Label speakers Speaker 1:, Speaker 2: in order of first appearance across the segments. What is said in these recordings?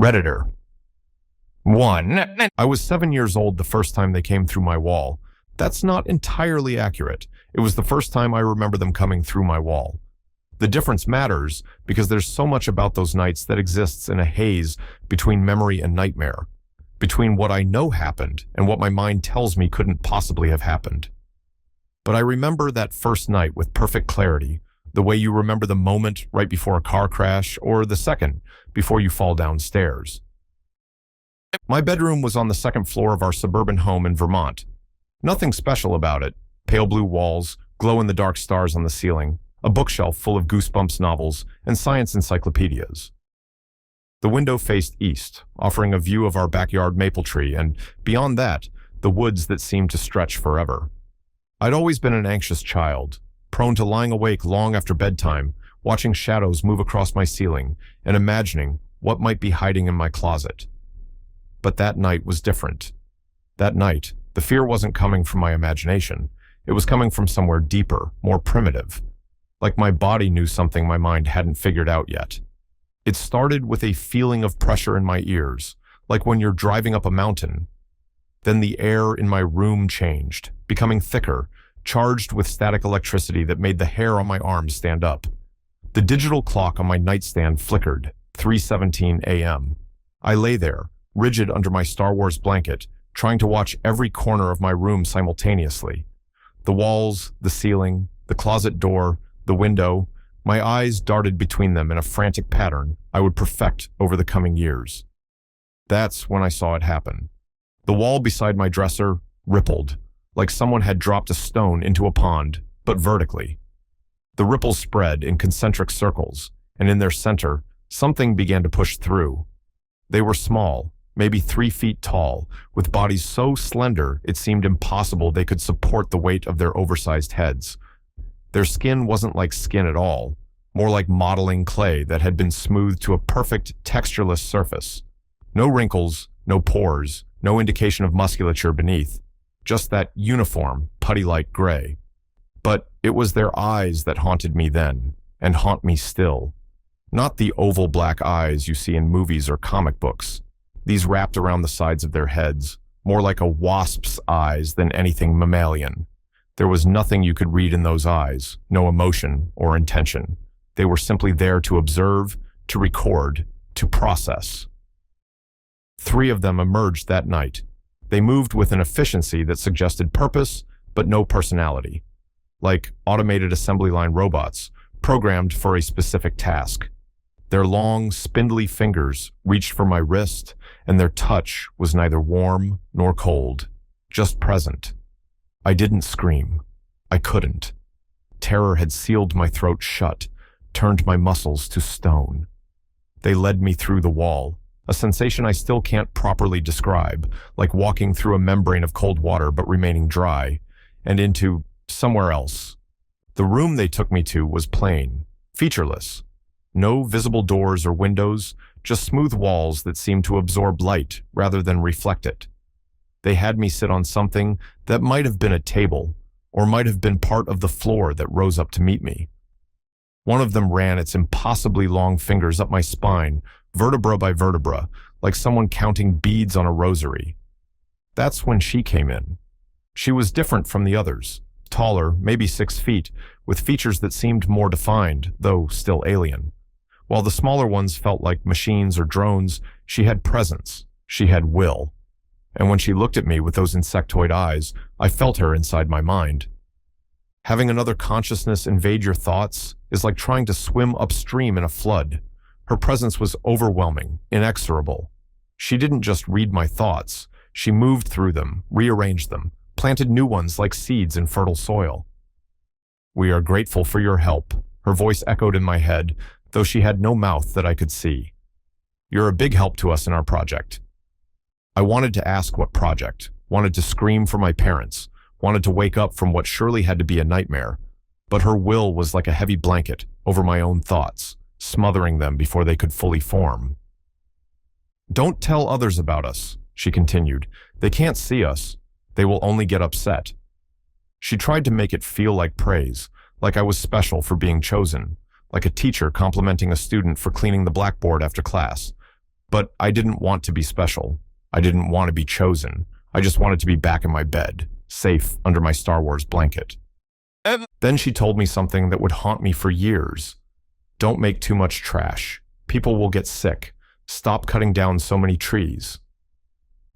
Speaker 1: Redditor. 1. I was 7 years old the first time they came through my wall. That's not entirely accurate. It was the first time I remember them coming through my wall. The difference matters because there's so much about those nights that exists in a haze between memory and nightmare, between what I know happened and what my mind tells me couldn't possibly have happened. But I remember that first night with perfect clarity, the way you remember the moment right before a car crash or the second before you fall downstairs. My bedroom was on the second floor of our suburban home in Vermont. Nothing special about it. Pale blue walls, glow-in-the-dark stars on the ceiling, a bookshelf full of Goosebumps novels and science encyclopedias. The window faced east, offering a view of our backyard maple tree, and beyond that, the woods that seemed to stretch forever. I'd always been an anxious child, prone to lying awake long after bedtime, watching shadows move across my ceiling and imagining what might be hiding in my closet. But that night was different. That night, the fear wasn't coming from my imagination. It was coming from somewhere deeper, more primitive. Like my body knew something my mind hadn't figured out yet. It started with a feeling of pressure in my ears, like when you're driving up a mountain. Then the air in my room changed, becoming thicker, charged with static electricity that made the hair on my arms stand up. The digital clock on my nightstand flickered, 3:17 a.m. I lay there, rigid under my Star Wars blanket, trying to watch every corner of my room simultaneously. The walls, the ceiling, the closet door, the window, my eyes darted between them in a frantic pattern I would perfect over the coming years. That's when I saw it happen. The wall beside my dresser rippled, like someone had dropped a stone into a pond, but vertically. The ripples spread in concentric circles, and in their center, something began to push through. They were small, maybe 3 feet tall, with bodies so slender it seemed impossible they could support the weight of their oversized heads. Their skin wasn't like skin at all, more like modeling clay that had been smoothed to a perfect, textureless surface. No wrinkles, no pores, no indication of musculature beneath, just that uniform, putty-like gray. But it was their eyes that haunted me then, and haunt me still. Not the oval black eyes you see in movies or comic books. These wrapped around the sides of their heads, more like a wasp's eyes than anything mammalian. There was nothing you could read in those eyes, no emotion or intention. They were simply there to observe, to record, to process. 3 of them emerged that night. They moved with an efficiency that suggested purpose, but no personality. Like automated assembly line robots, programmed for a specific task. Their long, spindly fingers reached for my wrist, and their touch was neither warm nor cold, just present. I didn't scream. I couldn't. Terror had sealed my throat shut, turned my muscles to stone. They led me through the wall, a sensation I still can't properly describe, like walking through a membrane of cold water but remaining dry, and into somewhere else. The room they took me to was plain, featureless. No visible doors or windows, just smooth walls that seemed to absorb light rather than reflect it. They had me sit on something that might have been a table, or might have been part of the floor that rose up to meet me. One of them ran its impossibly long fingers up my spine, vertebra by vertebra, like someone counting beads on a rosary. That's when she came in. She was different from the others, taller, maybe 6 feet, with features that seemed more defined, though still alien. While the smaller ones felt like machines or drones, she had presence, she had will. And when she looked at me with those insectoid eyes, I felt her inside my mind. Having another consciousness invade your thoughts is like trying to swim upstream in a flood. Her presence was overwhelming, inexorable. She didn't just read my thoughts. She moved through them, rearranged them, planted new ones like seeds in fertile soil. "We are grateful for your help," her voice echoed in my head, though she had no mouth that I could see. "You're a big help to us in our project." I wanted to ask what project, wanted to scream for my parents, wanted to wake up from what surely had to be a nightmare, but her will was like a heavy blanket over my own thoughts, smothering them before they could fully form. "Don't tell others about us," she continued. "They can't see us. They will only get upset." She tried to make it feel like praise, like I was special for being chosen, like a teacher complimenting a student for cleaning the blackboard after class. But I didn't want to be special. I didn't want to be chosen. I just wanted to be back in my bed, safe under my Star Wars blanket. And then she told me something that would haunt me for years. Don't make too much trash. People will get sick. Stop cutting down so many trees.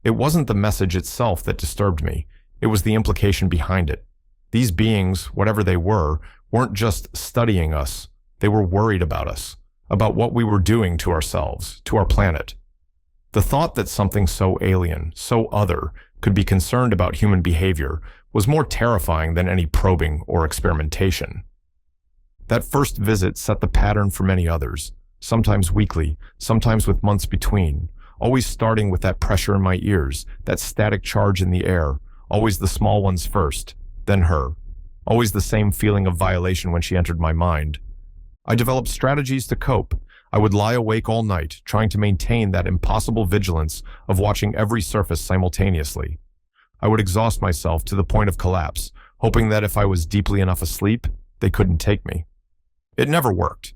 Speaker 1: It wasn't the message itself that disturbed me. It was the implication behind it. These beings, whatever they were, weren't just studying us. They were worried about us, about what we were doing to ourselves, to our planet. The thought that something so alien, so other, could be concerned about human behavior was more terrifying than any probing or experimentation. That first visit set the pattern for many others, sometimes weekly, sometimes with months between, always starting with that pressure in my ears, that static charge in the air, always the small ones first, then her, always the same feeling of violation when she entered my mind. I developed strategies to cope. I would lie awake all night, trying to maintain that impossible vigilance of watching every surface simultaneously. I would exhaust myself to the point of collapse, hoping that if I was deeply enough asleep, they couldn't take me. It never worked.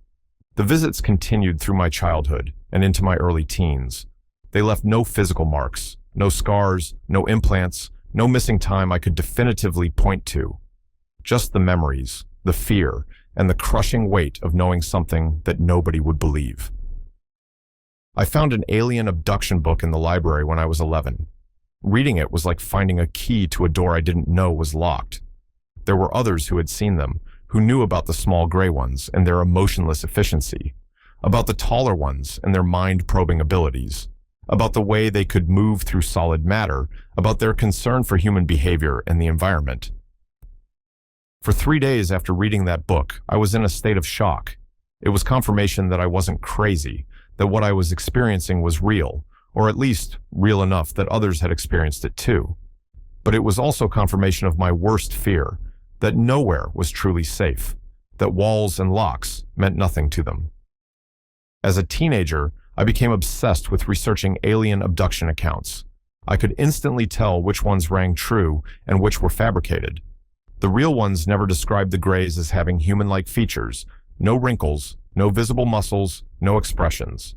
Speaker 1: The visits continued through my childhood and into my early teens. They left no physical marks, no scars, no implants, no missing time I could definitively point to. Just the memories, the fear, and the crushing weight of knowing something that nobody would believe. I found an alien abduction book in the library when I was 11. Reading it was like finding a key to a door I didn't know was locked. There were others who had seen them, who knew about the small gray ones and their emotionless efficiency, about the taller ones and their mind-probing abilities, about the way they could move through solid matter, about their concern for human behavior and the environment. For 3 days after reading that book, I was in a state of shock. It was confirmation that I wasn't crazy, that what I was experiencing was real, or at least real enough that others had experienced it too. But it was also confirmation of my worst fear, that nowhere was truly safe, that walls and locks meant nothing to them. As a teenager, I became obsessed with researching alien abduction accounts. I could instantly tell which ones rang true and which were fabricated. The real ones never described the grays as having human-like features, no wrinkles, no visible muscles, no expressions.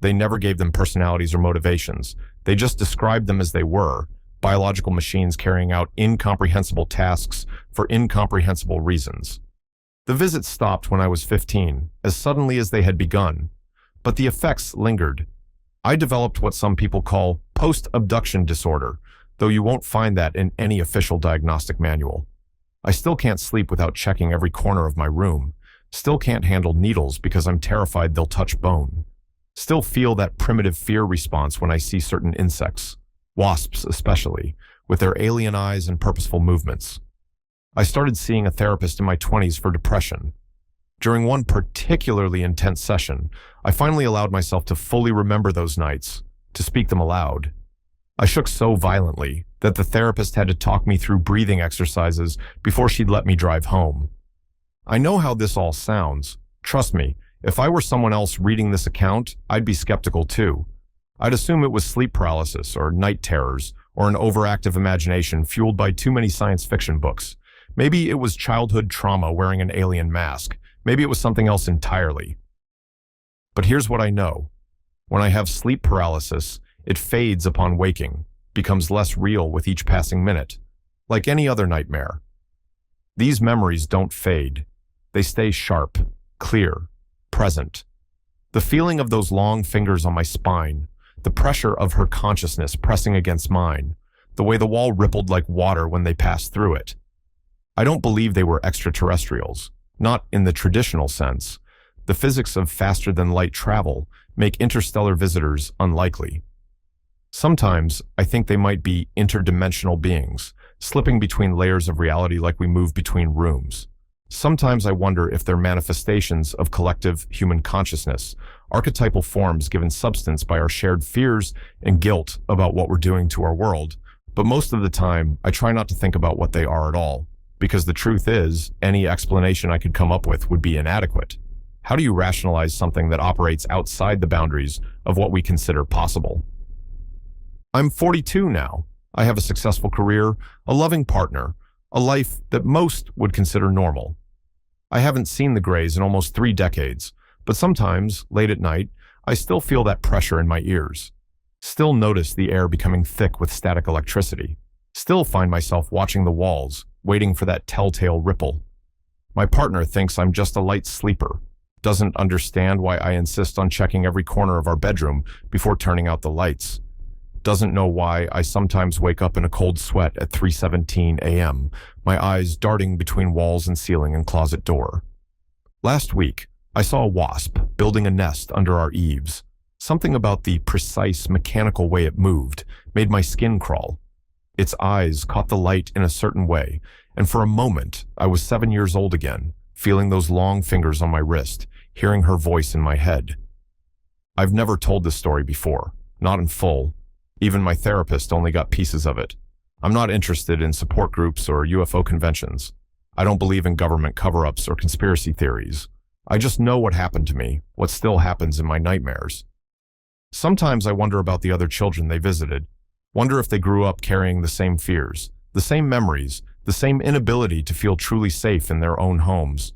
Speaker 1: They never gave them personalities or motivations. They just described them as they were, biological machines carrying out incomprehensible tasks for incomprehensible reasons. The visits stopped when I was 15, as suddenly as they had begun, but the effects lingered. I developed what some people call post-abduction disorder, though you won't find that in any official diagnostic manual. I still can't sleep without checking every corner of my room, still can't handle needles because I'm terrified they'll touch bone, still feel that primitive fear response when I see certain insects, wasps especially, with their alien eyes and purposeful movements. I started seeing a therapist in my 20s for depression. During one particularly intense session, I finally allowed myself to fully remember those nights, to speak them aloud. I shook so violently that the therapist had to talk me through breathing exercises before she'd let me drive home. I know how this all sounds. Trust me, if I were someone else reading this account, I'd be skeptical too. I'd assume it was sleep paralysis or night terrors or an overactive imagination fueled by too many science fiction books. Maybe it was childhood trauma wearing an alien mask. Maybe it was something else entirely. But here's what I know. When I have sleep paralysis, it fades upon waking, becomes less real with each passing minute, like any other nightmare. These memories don't fade. They stay sharp, clear, present. The feeling of those long fingers on my spine, the pressure of her consciousness pressing against mine, the way the wall rippled like water when they passed through it. I don't believe they were extraterrestrials, not in the traditional sense. The physics of faster-than-light travel make interstellar visitors unlikely. Sometimes, I think they might be interdimensional beings, slipping between layers of reality like we move between rooms. Sometimes I wonder if they're manifestations of collective human consciousness, archetypal forms given substance by our shared fears and guilt about what we're doing to our world. But most of the time, I try not to think about what they are at all, because the truth is, any explanation I could come up with would be inadequate. How do you rationalize something that operates outside the boundaries of what we consider possible? I'm 42 now. I have a successful career, a loving partner, a life that most would consider normal. I haven't seen the Greys in almost 3 decades, but sometimes, late at night, I still feel that pressure in my ears. Still notice the air becoming thick with static electricity. Still find myself watching the walls, waiting for that telltale ripple. My partner thinks I'm just a light sleeper, doesn't understand why I insist on checking every corner of our bedroom before turning out the lights. Doesn't know why I sometimes wake up in a cold sweat at 3:17 a.m., my eyes darting between walls and ceiling and closet door. Last week, I saw a wasp building a nest under our eaves. Something about the precise mechanical way it moved made my skin crawl. Its eyes caught the light in a certain way, and for a moment, I was 7 years old again, feeling those long fingers on my wrist, hearing her voice in my head. I've never told this story before, not in full. Even my therapist only got pieces of it. I'm not interested in support groups or UFO conventions. I don't believe in government cover-ups or conspiracy theories. I just know what happened to me, what still happens in my nightmares. Sometimes I wonder about the other children they visited. Wonder if they grew up carrying the same fears, the same memories, the same inability to feel truly safe in their own homes.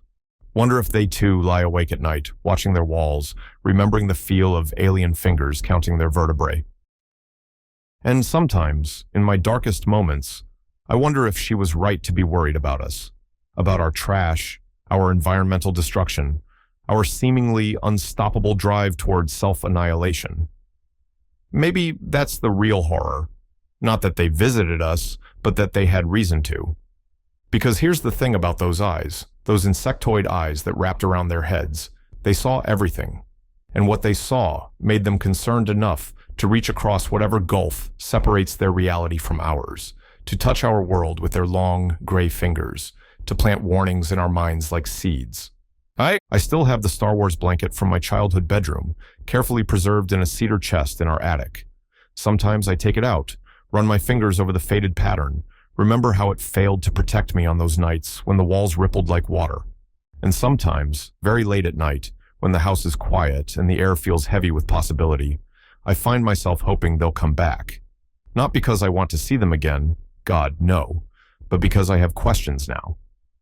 Speaker 1: Wonder if they too lie awake at night, watching their walls, remembering the feel of alien fingers counting their vertebrae. And sometimes, in my darkest moments, I wonder if she was right to be worried about us, about our trash, our environmental destruction, our seemingly unstoppable drive towards self-annihilation. Maybe that's the real horror. Not that they visited us, but that they had reason to. Because here's the thing about those eyes, those insectoid eyes that wrapped around their heads. They saw everything. And what they saw made them concerned enough to reach across whatever gulf separates their reality from ours, to touch our world with their long, gray fingers, to plant warnings in our minds like seeds. I still have the Star Wars blanket from my childhood bedroom, carefully preserved in a cedar chest in our attic. Sometimes I take it out, run my fingers over the faded pattern, remember how it failed to protect me on those nights when the walls rippled like water. And sometimes, very late at night, when the house is quiet and the air feels heavy with possibility, I find myself hoping they'll come back. Not because I want to see them again, God, no, but because I have questions now.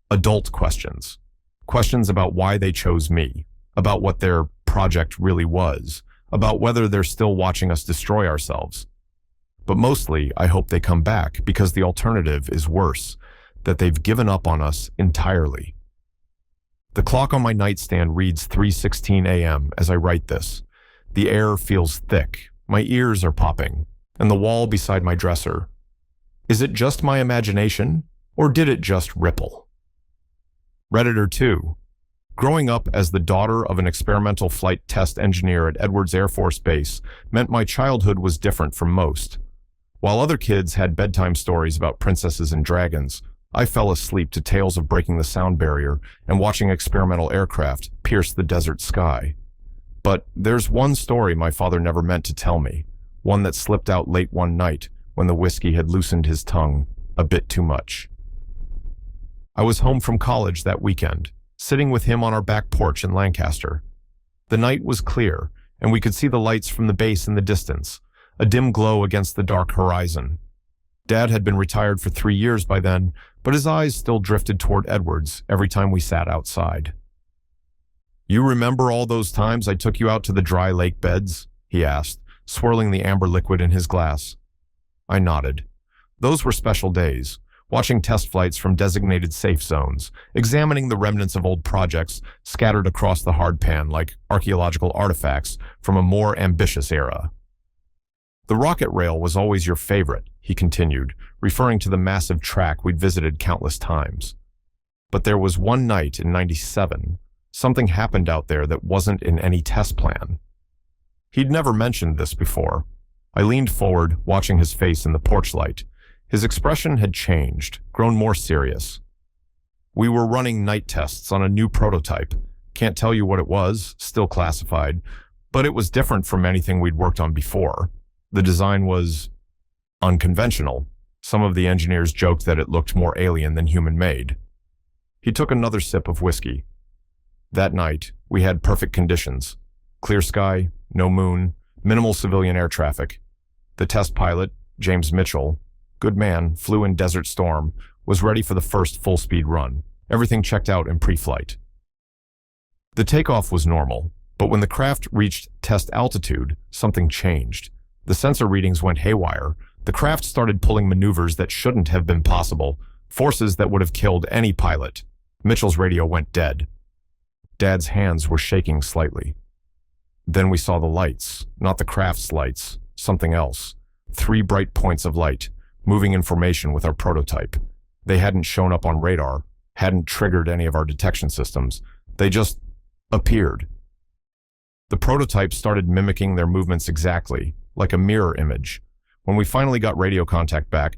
Speaker 1: Adult questions. Questions about why they chose me, about what their project really was, about whether they're still watching us destroy ourselves. But mostly, I hope they come back because the alternative is worse, that they've given up on us entirely. The clock on my nightstand reads 3:16 a.m. as I write this. The air feels thick, my ears are popping, and the wall beside my dresser. Is it just my imagination, or did it just ripple? Redditor 2. Growing up as the daughter of an experimental flight test engineer at Edwards Air Force Base meant my childhood was different from most. While other kids had bedtime stories about princesses and dragons, I fell asleep to tales of breaking the sound barrier and watching experimental aircraft pierce the desert sky. But there's one story my father never meant to tell me, one that slipped out late one night when the whiskey had loosened his tongue a bit too much. I was home from college that weekend, sitting with him on our back porch in Lancaster. The night was clear, and we could see the lights from the base in the distance, a dim glow against the dark horizon. Dad had been retired for 3 years by then, but his eyes still drifted toward Edwards every time we sat outside. "You remember all those times I took you out to the dry lake beds?" he asked, swirling the amber liquid in his glass. I nodded. Those were special days, watching test flights from designated safe zones, examining the remnants of old projects scattered across the hardpan like archaeological artifacts from a more ambitious era. "The rocket rail was always your favorite," he continued, referring to the massive track we'd visited countless times. "But there was one night in '97, something happened out there that wasn't in any test plan." He'd never mentioned this before. I leaned forward, watching his face in the porch light. His expression had changed, grown more serious. "We were running night tests on a new prototype. Can't tell you what it was, still classified, but it was different from anything we'd worked on before. The design was unconventional. Some of the engineers joked that it looked more alien than human-made." He took another sip of whiskey. "That night, we had perfect conditions. Clear sky, no moon, minimal civilian air traffic. The test pilot, James Mitchell, good man, flew in Desert Storm, was ready for the first full-speed run. Everything checked out in pre-flight. The takeoff was normal. But when the craft reached test altitude, something changed. The sensor readings went haywire. The craft started pulling maneuvers that shouldn't have been possible, forces that would have killed any pilot. Mitchell's radio went dead. Dad's hands were shaking slightly. Then we saw the lights, not the craft's lights, something else. 3 bright points of light, moving information with our prototype. They hadn't shown up on radar, hadn't triggered any of our detection systems. They just appeared. The prototype started mimicking their movements exactly, like a mirror image. When we finally got radio contact back,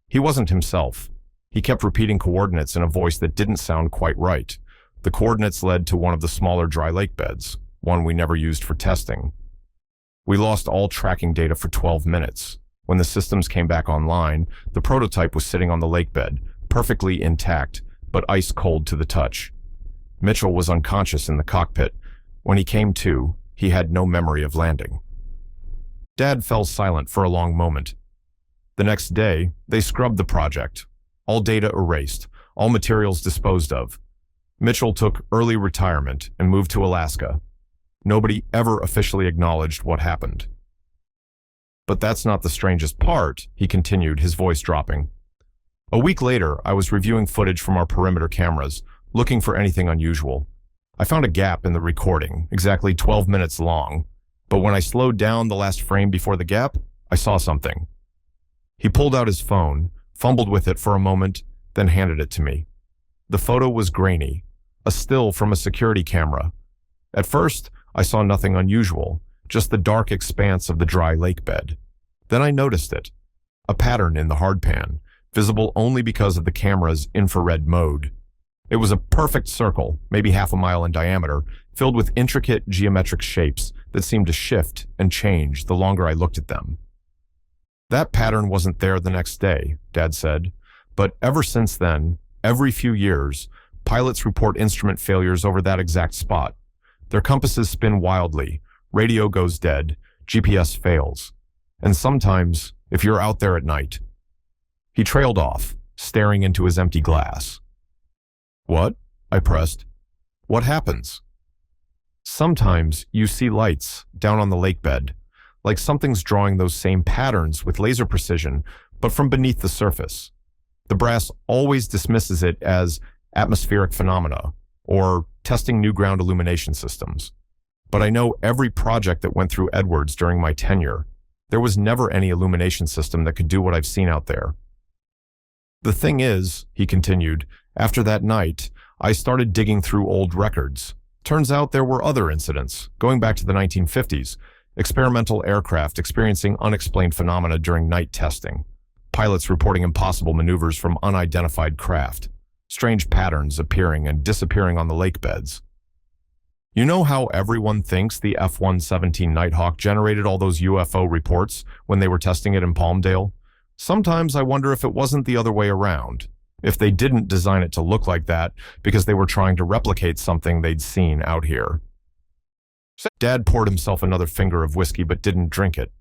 Speaker 1: he wasn't himself. He kept repeating coordinates in a voice that didn't sound quite right. The coordinates led to one of the smaller dry lake beds, one we never used for testing. We lost all tracking data for 12 minutes. When the systems came back online, the prototype was sitting on the lake bed, perfectly intact, but ice cold to the touch. Mitchell was unconscious in the cockpit. When he came to, he had no memory of landing. Dad fell silent for a long moment. The next day, they scrubbed the project. All data erased, all materials disposed of. Mitchell took early retirement and moved to Alaska. Nobody ever officially acknowledged what happened. But that's not the strangest part, he continued, his voice dropping. A week later, I was reviewing footage from our perimeter cameras, looking for anything unusual. I found a gap in the recording, exactly 12 minutes long, but when I slowed down the last frame before the gap, I saw something. He pulled out his phone, fumbled with it for a moment, then handed it to me. The photo was grainy, a still from a security camera. At first, I saw nothing unusual, just the dark expanse of the dry lake bed. Then I noticed it, a pattern in the hardpan, visible only because of the camera's infrared mode. It was a perfect circle, maybe half a mile in diameter, filled with intricate geometric shapes that seemed to shift and change the longer I looked at them. That pattern wasn't there the next day, Dad said, but ever since then, every few years, pilots report instrument failures over that exact spot. Their compasses spin wildly, radio goes dead, GPS fails. And sometimes, if you're out there at night. He trailed off, staring into his empty glass. What? I pressed. What happens? Sometimes you see lights down on the lake bed, like something's drawing those same patterns with laser precision, but from beneath the surface. The brass always dismisses it as atmospheric phenomena or testing new ground illumination systems. But I know every project that went through Edwards during my tenure, there was never any illumination system that could do what I've seen out there. The thing is, he continued, after that night, I started digging through old records. Turns out there were other incidents, going back to the 1950s, experimental aircraft experiencing unexplained phenomena during night testing, pilots reporting impossible maneuvers from unidentified craft, strange patterns appearing and disappearing on the lake beds. You know how everyone thinks the F-117 Nighthawk generated all those UFO reports when they were testing it in Palmdale? Sometimes I wonder if it wasn't the other way around, if they didn't design it to look like that because they were trying to replicate something they'd seen out here. Dad poured himself another finger of whiskey but didn't drink it.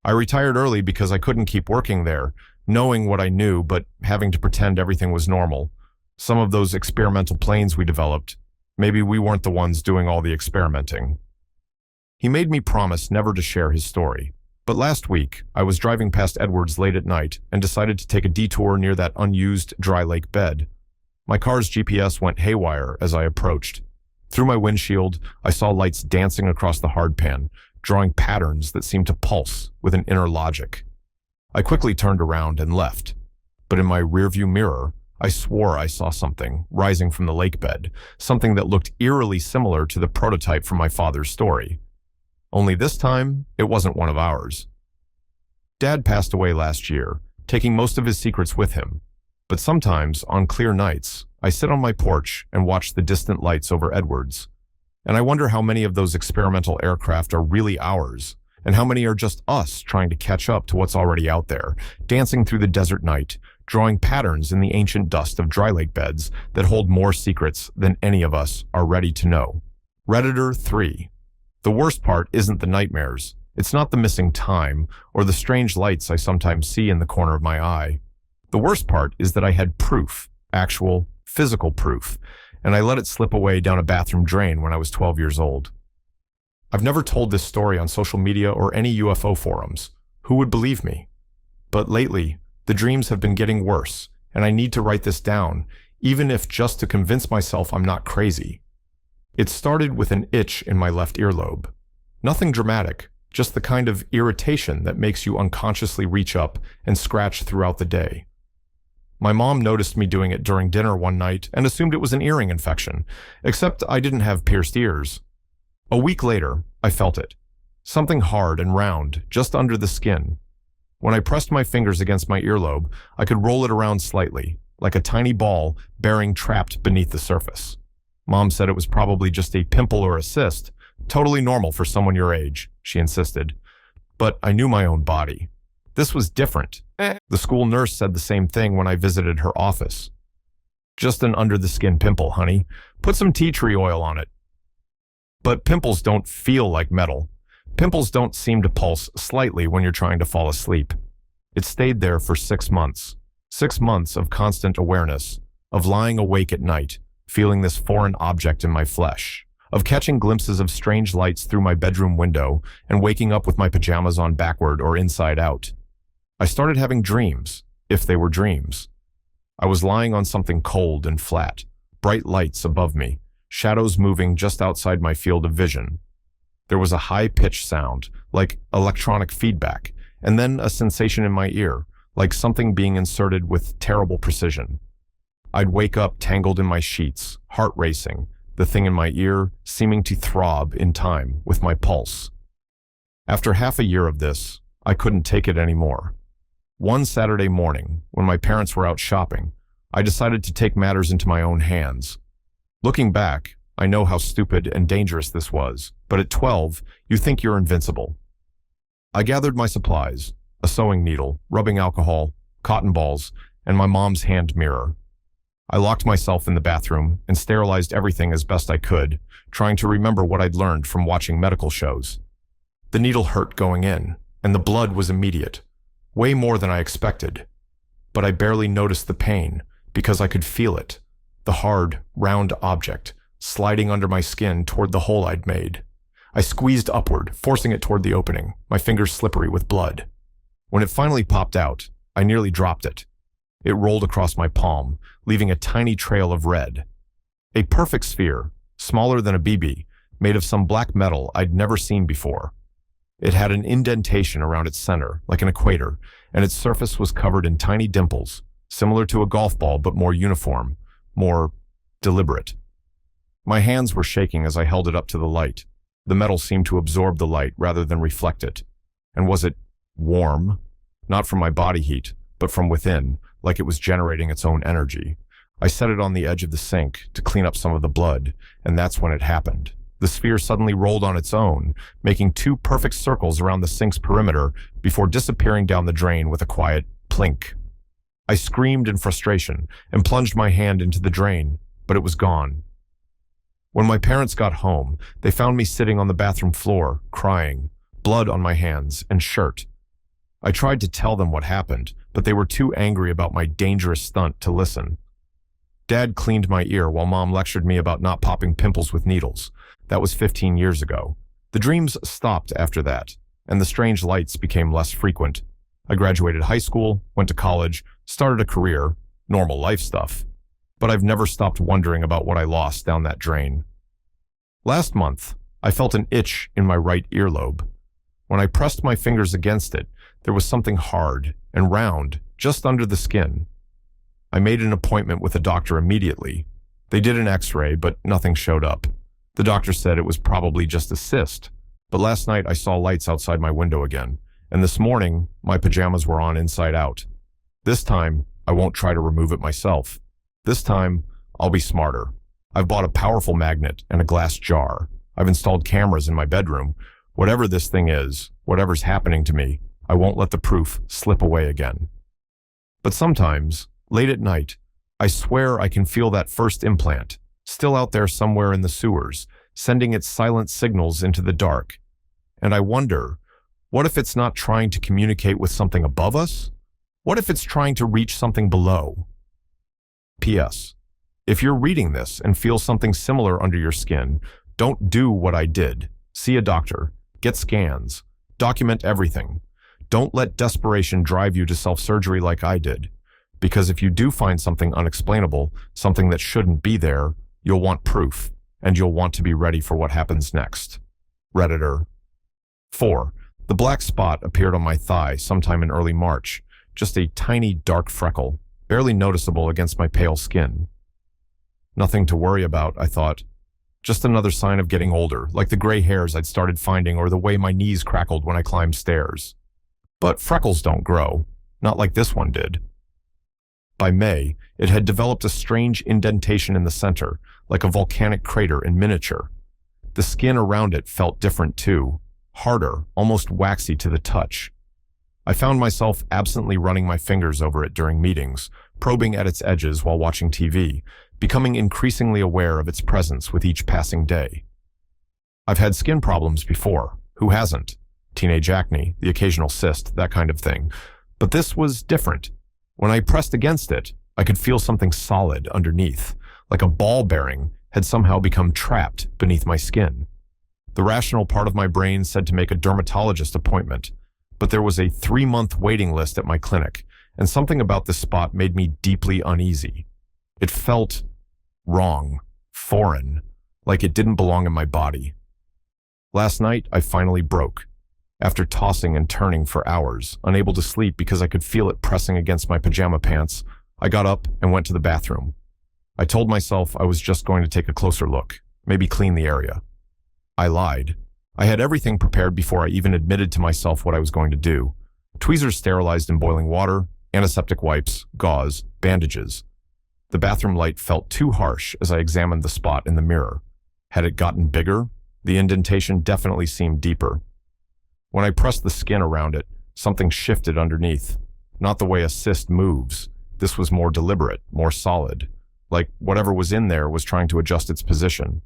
Speaker 1: I retired early because I couldn't keep working there, knowing what I knew but having to pretend everything was normal. Some of those experimental planes we developed, maybe we weren't the ones doing all the experimenting. He made me promise never to share his story. But last week, I was driving past Edwards late at night and decided to take a detour near that unused dry lake bed. My car's GPS went haywire as I approached. Through my windshield, I saw lights dancing across the hardpan, drawing patterns that seemed to pulse with an inner logic. I quickly turned around and left. But in my rearview mirror, I swore I saw something rising from the lake bed, something that looked eerily similar to the prototype from my father's story. Only this time, it wasn't one of ours. Dad passed away last year, taking most of his secrets with him. But sometimes, on clear nights, I sit on my porch and watch the distant lights over Edwards. And I wonder how many of those experimental aircraft are really ours, and how many are just us trying to catch up to what's already out there, dancing through the desert night, drawing patterns in the ancient dust of dry lake beds that hold more secrets than any of us are ready to know. Redditor 3. The worst part isn't the nightmares. It's not the missing time or the strange lights I sometimes see in the corner of my eye. The worst part is that I had proof, actual, physical proof, and I let it slip away down a bathroom drain when I was 12 years old. I've never told this story on social media or any UFO forums. Who would believe me? But lately, the dreams have been getting worse, and I need to write this down, even if just to convince myself I'm not crazy. It started with an itch in my left earlobe. Nothing dramatic, just the kind of irritation that makes you unconsciously reach up and scratch throughout the day. My mom noticed me doing it during dinner one night and assumed it was an earring infection, except I didn't have pierced ears. A week later, I felt it. Something hard and round, just under the skin. When I pressed my fingers against my earlobe, I could roll it around slightly, like a tiny ball bearing trapped beneath the surface. Mom said it was probably just a pimple or a cyst, totally normal for someone your age, she insisted. But I knew my own body. This was different. The school nurse said the same thing when I visited her office. Just an under-the-skin pimple, honey. Put some tea tree oil on it. But pimples don't feel like metal. Pimples don't seem to pulse slightly when you're trying to fall asleep. It stayed there for 6 months. 6 months of constant awareness, of lying awake at night, feeling this foreign object in my flesh, of catching glimpses of strange lights through my bedroom window and waking up with my pajamas on backward or inside out. I started having dreams, if they were dreams. I was lying on something cold and flat, bright lights above me, shadows moving just outside my field of vision. There was a high-pitched sound, like electronic feedback, and then a sensation in my ear, like something being inserted with terrible precision. I'd wake up tangled in my sheets, heart racing, the thing in my ear seeming to throb in time with my pulse. After half a year of this, I couldn't take it anymore. One Saturday morning, when my parents were out shopping, I decided to take matters into my own hands. Looking back, I know how stupid and dangerous this was, but at 12, you think you're invincible. I gathered my supplies, a sewing needle, rubbing alcohol, cotton balls, and my mom's hand mirror. I locked myself in the bathroom and sterilized everything as best I could, trying to remember what I'd learned from watching medical shows. The needle hurt going in, and the blood was immediate, way more than I expected. But I barely noticed the pain, because I could feel it, the hard, round object, sliding under my skin toward the hole I'd made. I squeezed upward, forcing it toward the opening, my fingers slippery with blood. When it finally popped out, I nearly dropped it. It rolled across my palm, leaving a tiny trail of red. A perfect sphere, smaller than a BB, made of some black metal I'd never seen before. It had an indentation around its center, like an equator, and its surface was covered in tiny dimples, similar to a golf ball but more uniform, more deliberate. My hands were shaking as I held it up to the light. The metal seemed to absorb the light rather than reflect it. And was it warm? Not from my body heat, but from within, like it was generating its own energy. I set it on the edge of the sink to clean up some of the blood, and that's when it happened. The sphere suddenly rolled on its own, making 2 perfect circles around the sink's perimeter before disappearing down the drain with a quiet plink. I screamed in frustration and plunged my hand into the drain, but it was gone. When my parents got home, they found me sitting on the bathroom floor, crying, blood on my hands and shirt. I tried to tell them what happened, but they were too angry about my dangerous stunt to listen. Dad cleaned my ear while Mom lectured me about not popping pimples with needles. That was 15 years ago. The dreams stopped after that, and the strange lights became less frequent. I graduated high school, went to college, started a career, normal life stuff. But I've never stopped wondering about what I lost down that drain. Last month, I felt an itch in my right earlobe. When I pressed my fingers against it, there was something hard and round just under the skin. I made an appointment with a doctor immediately. They did an x-ray, but nothing showed up. The doctor said it was probably just a cyst. But last night I saw lights outside my window again, and this morning my pajamas were on inside out. This time, I won't try to remove it myself. This time, I'll be smarter. I've bought a powerful magnet and a glass jar. I've installed cameras in my bedroom. Whatever this thing is, whatever's happening to me, I won't let the proof slip away again. But sometimes, late at night, I swear I can feel that first implant, still out there somewhere in the sewers, sending its silent signals into the dark. And I wonder, what if it's not trying to communicate with something above us? What if it's trying to reach something below? P.S. If you're reading this and feel something similar under your skin, don't do what I did. See a doctor. Get scans. Document everything. Don't let desperation drive you to self-surgery like I did. Because if you do find something unexplainable, something that shouldn't be there, you'll want proof, and you'll want to be ready for what happens next. Redditor. 4. The black spot appeared on my thigh sometime in early March, just a tiny dark freckle, barely noticeable against my pale skin. Nothing to worry about, I thought. Just another sign of getting older, like the gray hairs I'd started finding or the way my knees crackled when I climbed stairs. But freckles don't grow, not like this one did. By May, it had developed a strange indentation in the center, like a volcanic crater in miniature. The skin around it felt different too, harder, almost waxy to the touch. I found myself absently running my fingers over it during meetings, probing at its edges while watching TV, becoming increasingly aware of its presence with each passing day. I've had skin problems before. Who hasn't? Teenage acne, the occasional cyst, that kind of thing. But this was different. When I pressed against it, I could feel something solid underneath, like a ball bearing had somehow become trapped beneath my skin. The rational part of my brain said to make a dermatologist appointment, but there was a 3-month waiting list at my clinic, and something about this spot made me deeply uneasy. It felt wrong, foreign, like it didn't belong in my body. Last night, I finally broke. After tossing and turning for hours, unable to sleep because I could feel it pressing against my pajama pants, I got up and went to the bathroom. I told myself I was just going to take a closer look, maybe clean the area. I lied. I had everything prepared before I even admitted to myself what I was going to do. Tweezers sterilized in boiling water, antiseptic wipes, gauze, bandages. The bathroom light felt too harsh as I examined the spot in the mirror. Had it gotten bigger? The indentation definitely seemed deeper. When I pressed the skin around it, something shifted underneath. Not the way a cyst moves. This was more deliberate, more solid. Like whatever was in there was trying to adjust its position.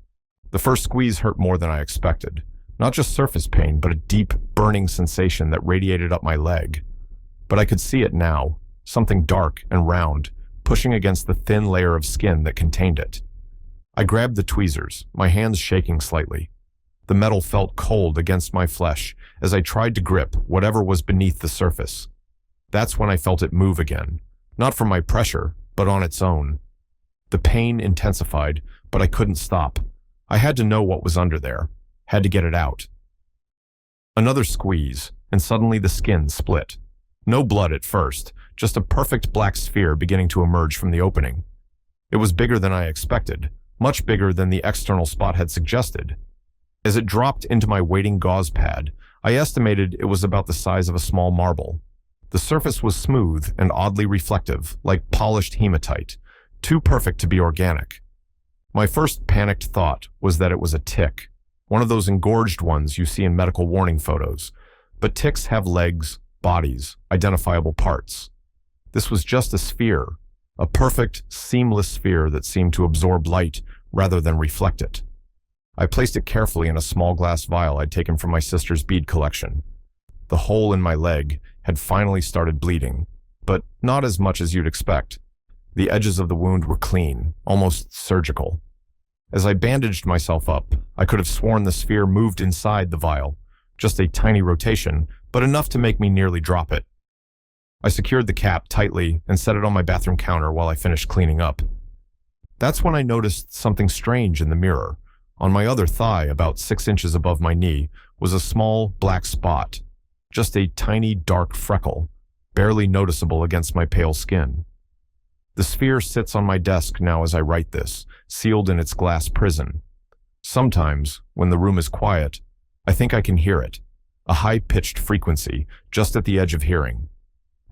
Speaker 1: The first squeeze hurt more than I expected. Not just surface pain, but a deep, burning sensation that radiated up my leg. But I could see it now, something dark and round, pushing against the thin layer of skin that contained it. I grabbed the tweezers, my hands shaking slightly. The metal felt cold against my flesh as I tried to grip whatever was beneath the surface. That's when I felt it move again, not from my pressure, but on its own. The pain intensified, but I couldn't stop. I had to know what was under there, had to get it out. Another squeeze, and suddenly the skin split. No blood at first, just a perfect black sphere beginning to emerge from the opening. It was bigger than I expected, much bigger than the external spot had suggested. As it dropped into my waiting gauze pad, I estimated it was about the size of a small marble. The surface was smooth and oddly reflective, like polished hematite, too perfect to be organic. My first panicked thought was that it was a tick, one of those engorged ones you see in medical warning photos. But ticks have legs, bodies, identifiable parts. This was just a sphere, a perfect, seamless sphere that seemed to absorb light rather than reflect it. I placed it carefully in a small glass vial I'd taken from my sister's bead collection. The hole in my leg had finally started bleeding, but not as much as you'd expect. The edges of the wound were clean, almost surgical. As I bandaged myself up, I could have sworn the sphere moved inside the vial, just a tiny rotation, but enough to make me nearly drop it. I secured the cap tightly and set it on my bathroom counter while I finished cleaning up. That's when I noticed something strange in the mirror. On my other thigh, about 6 inches above my knee, was a small black spot, just a tiny dark freckle, barely noticeable against my pale skin. The sphere sits on my desk now as I write this, sealed in its glass prison. Sometimes, when the room is quiet, I think I can hear it, a high-pitched frequency just at the edge of hearing.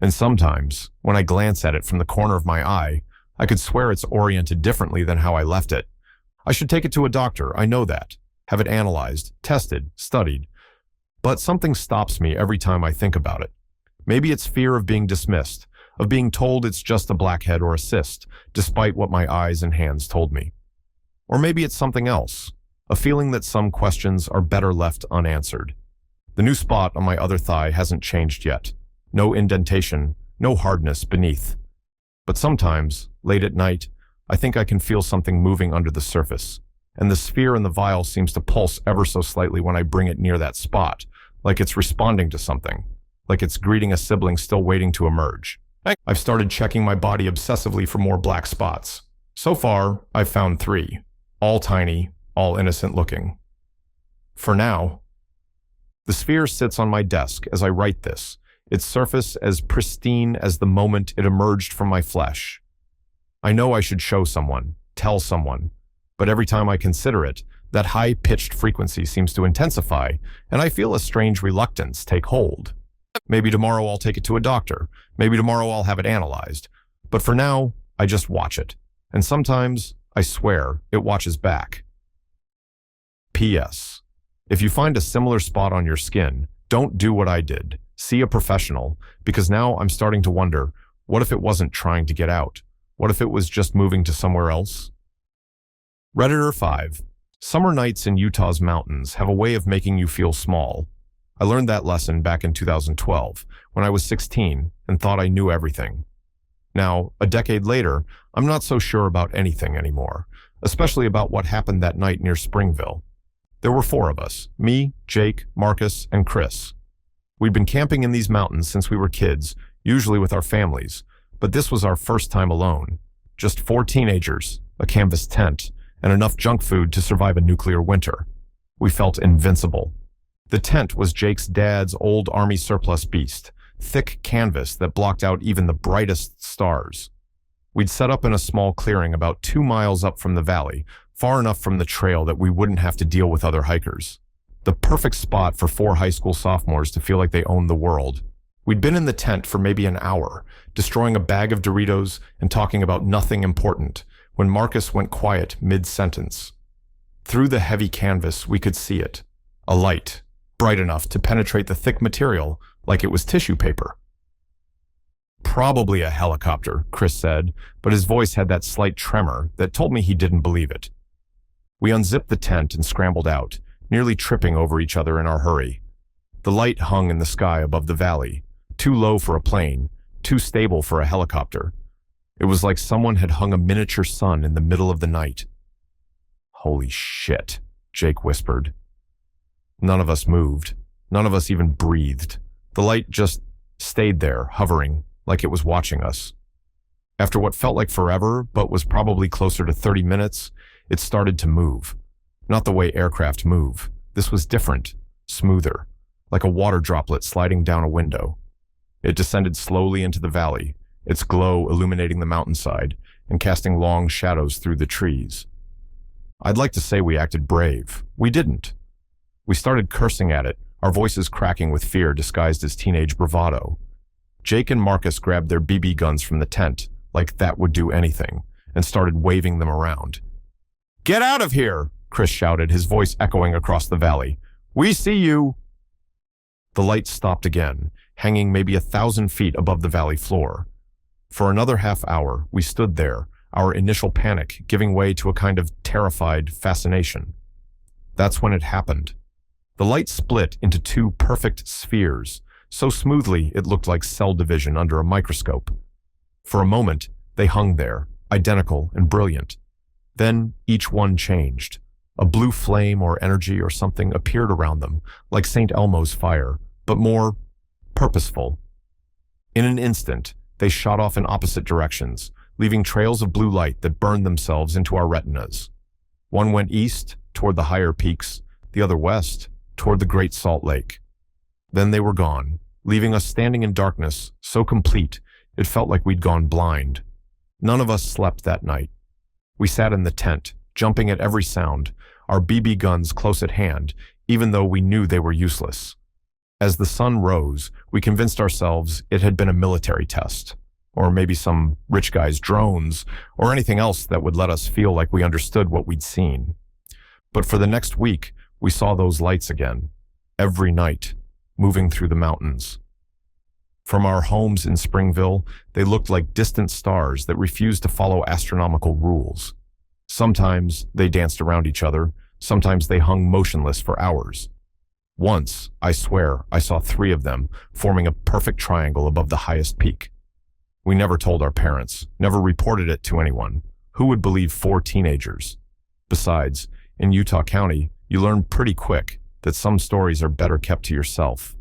Speaker 1: And sometimes, when I glance at it from the corner of my eye, I could swear it's oriented differently than how I left it. I should take it to a doctor, I know that. Have it analyzed, tested, studied. But something stops me every time I think about it. Maybe it's fear of being dismissed, of being told it's just a blackhead or a cyst, despite what my eyes and hands told me. Or maybe it's something else, a feeling that some questions are better left unanswered. The new spot on my other thigh hasn't changed yet. No indentation, no hardness beneath. But sometimes, late at night, I think I can feel something moving under the surface, and the sphere in the vial seems to pulse ever so slightly when I bring it near that spot, like it's responding to something, like it's greeting a sibling still waiting to emerge. I've started checking my body obsessively for more black spots. So far, I've found 3, all tiny, all innocent looking. For now, the sphere sits on my desk as I write this, its surface as pristine as the moment it emerged from my flesh. I know I should show someone, tell someone, but every time I consider it, that high-pitched frequency seems to intensify, and I feel a strange reluctance take hold. Maybe tomorrow I'll take it to a doctor, maybe tomorrow I'll have it analyzed, but for now, I just watch it, and sometimes, I swear, it watches back. P.S. If you find a similar spot on your skin, don't do what I did. See a professional, because now I'm starting to wonder, what if it wasn't trying to get out? What if it was just moving to somewhere else? Redditor 5. Summer nights in Utah's mountains have a way of making you feel small. I learned that lesson back in 2012, when I was 16 and thought I knew everything. Now, a decade later, I'm not so sure about anything anymore, especially about what happened that night near Springville. There were 4 of us, me, Jake, Marcus, and Chris. We'd been camping in these mountains since we were kids, usually with our families, but this was our first time alone. Just 4 teenagers, a canvas tent, and enough junk food to survive a nuclear winter. We felt invincible. The tent was Jake's dad's old Army surplus beast, thick canvas that blocked out even the brightest stars. We'd set up in a small clearing about 2 miles up from the valley, far enough from the trail that we wouldn't have to deal with other hikers. The perfect spot for 4 high school sophomores to feel like they owned the world. We'd been in the tent for maybe an hour, destroying a bag of Doritos and talking about nothing important, when Marcus went quiet mid-sentence. Through the heavy canvas, we could see it. A light, bright enough to penetrate the thick material like it was tissue paper. Probably a helicopter, Chris said, but his voice had that slight tremor that told me he didn't believe it. We unzipped the tent and scrambled out, nearly tripping over each other in our hurry. The light hung in the sky above the valley, too low for a plane, too stable for a helicopter. It was like someone had hung a miniature sun in the middle of the night. "Holy shit," Jake whispered. None of us moved. None of us even breathed. The light just stayed there, hovering, like it was watching us. After what felt like forever, but was probably closer to 30 minutes, it started to move. Not the way aircraft move. This was different, smoother, like a water droplet sliding down a window. It descended slowly into the valley, its glow illuminating the mountainside and casting long shadows through the trees. I'd like to say we acted brave. We didn't. We started cursing at it, our voices cracking with fear disguised as teenage bravado. Jake and Marcus grabbed their BB guns from the tent, like that would do anything, and started waving them around. "Get out of here!" Chris shouted, his voice echoing across the valley. "We see you!" The light stopped again, hanging maybe 1,000 feet above the valley floor. For another half hour, we stood there, our initial panic giving way to a kind of terrified fascination. That's when it happened. The light split into 2 perfect spheres, so smoothly it looked like cell division under a microscope. For a moment, they hung there, identical and brilliant. Then each one changed. A blue flame or energy or something appeared around them, like St. Elmo's fire, but more purposeful. In an instant, they shot off in opposite directions, leaving trails of blue light that burned themselves into our retinas. One went east, toward the higher peaks, the other west, toward the Great Salt Lake. Then they were gone, leaving us standing in darkness, so complete it felt like we'd gone blind. None of us slept that night. We sat in the tent, jumping at every sound, our BB guns close at hand, even though we knew they were useless. As the sun rose, we convinced ourselves it had been a military test, or maybe some rich guy's drones, or anything else that would let us feel like we understood what we'd seen. But for the next week, we saw those lights again, every night, moving through the mountains. From our homes in Springville, they looked like distant stars that refused to follow astronomical rules. Sometimes they danced around each other, sometimes they hung motionless for hours. Once, I swear, I saw 3 of them forming a perfect triangle above the highest peak. We never told our parents, never reported it to anyone. Who would believe 4 teenagers? Besides, in Utah County, you learn pretty quick that some stories are better kept to yourself.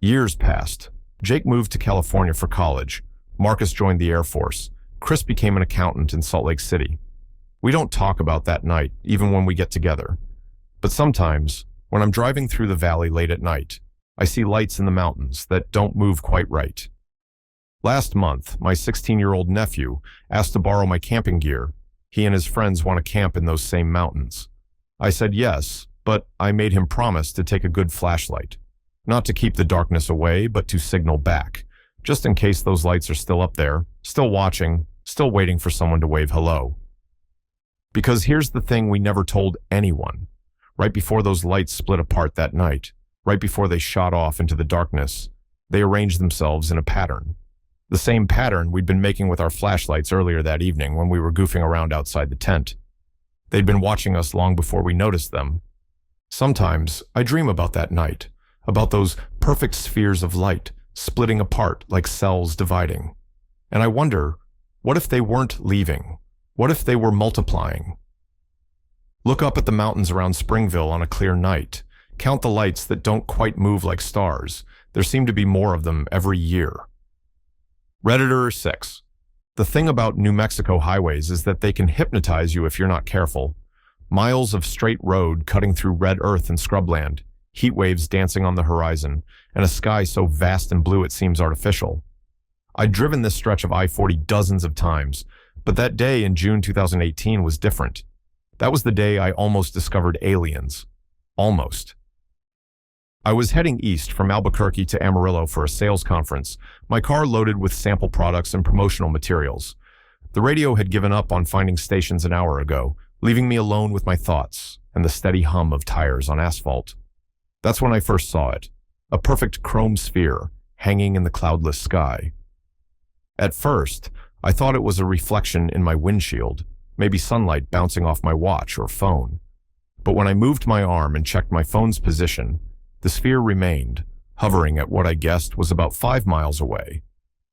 Speaker 1: Years passed. Jake moved to California for college. Marcus joined the Air Force. Chris became an accountant in Salt Lake City. We don't talk about that night, even when we get together. But sometimes, when I'm driving through the valley late at night, I see lights in the mountains that don't move quite right. Last month, my 16-year-old nephew asked to borrow my camping gear. He and his friends want to camp in those same mountains. I said yes, but I made him promise to take a good flashlight. Not to keep the darkness away, but to signal back, just in case those lights are still up there, still watching, still waiting for someone to wave hello. Because here's the thing we never told anyone. Right before those lights split apart that night, right before they shot off into the darkness, they arranged themselves in a pattern. The same pattern we'd been making with our flashlights earlier that evening when we were goofing around outside the tent. They'd been watching us long before we noticed them. Sometimes I dream about that night, about those perfect spheres of light splitting apart like cells dividing. And I wonder, what if they weren't leaving? What if they were multiplying? Look up at the mountains around Springville on a clear night. Count the lights that don't quite move like stars. There seem to be more of them every year. Redditor 6. The thing about New Mexico highways is that they can hypnotize you if you're not careful. Miles of straight road cutting through red earth and scrubland, heat waves dancing on the horizon, and a sky so vast and blue it seems artificial. I'd driven this stretch of I-40 dozens of times, but that day in June 2018 was different. That was the day I almost discovered aliens. Almost. I was heading east from Albuquerque to Amarillo for a sales conference, my car loaded with sample products and promotional materials. The radio had given up on finding stations an hour ago, leaving me alone with my thoughts and the steady hum of tires on asphalt. That's when I first saw it, a perfect chrome sphere hanging in the cloudless sky. At first, I thought it was a reflection in my windshield, maybe sunlight bouncing off my watch or phone. But when I moved my arm and checked my phone's position, the sphere remained, hovering at what I guessed was about 5 miles away.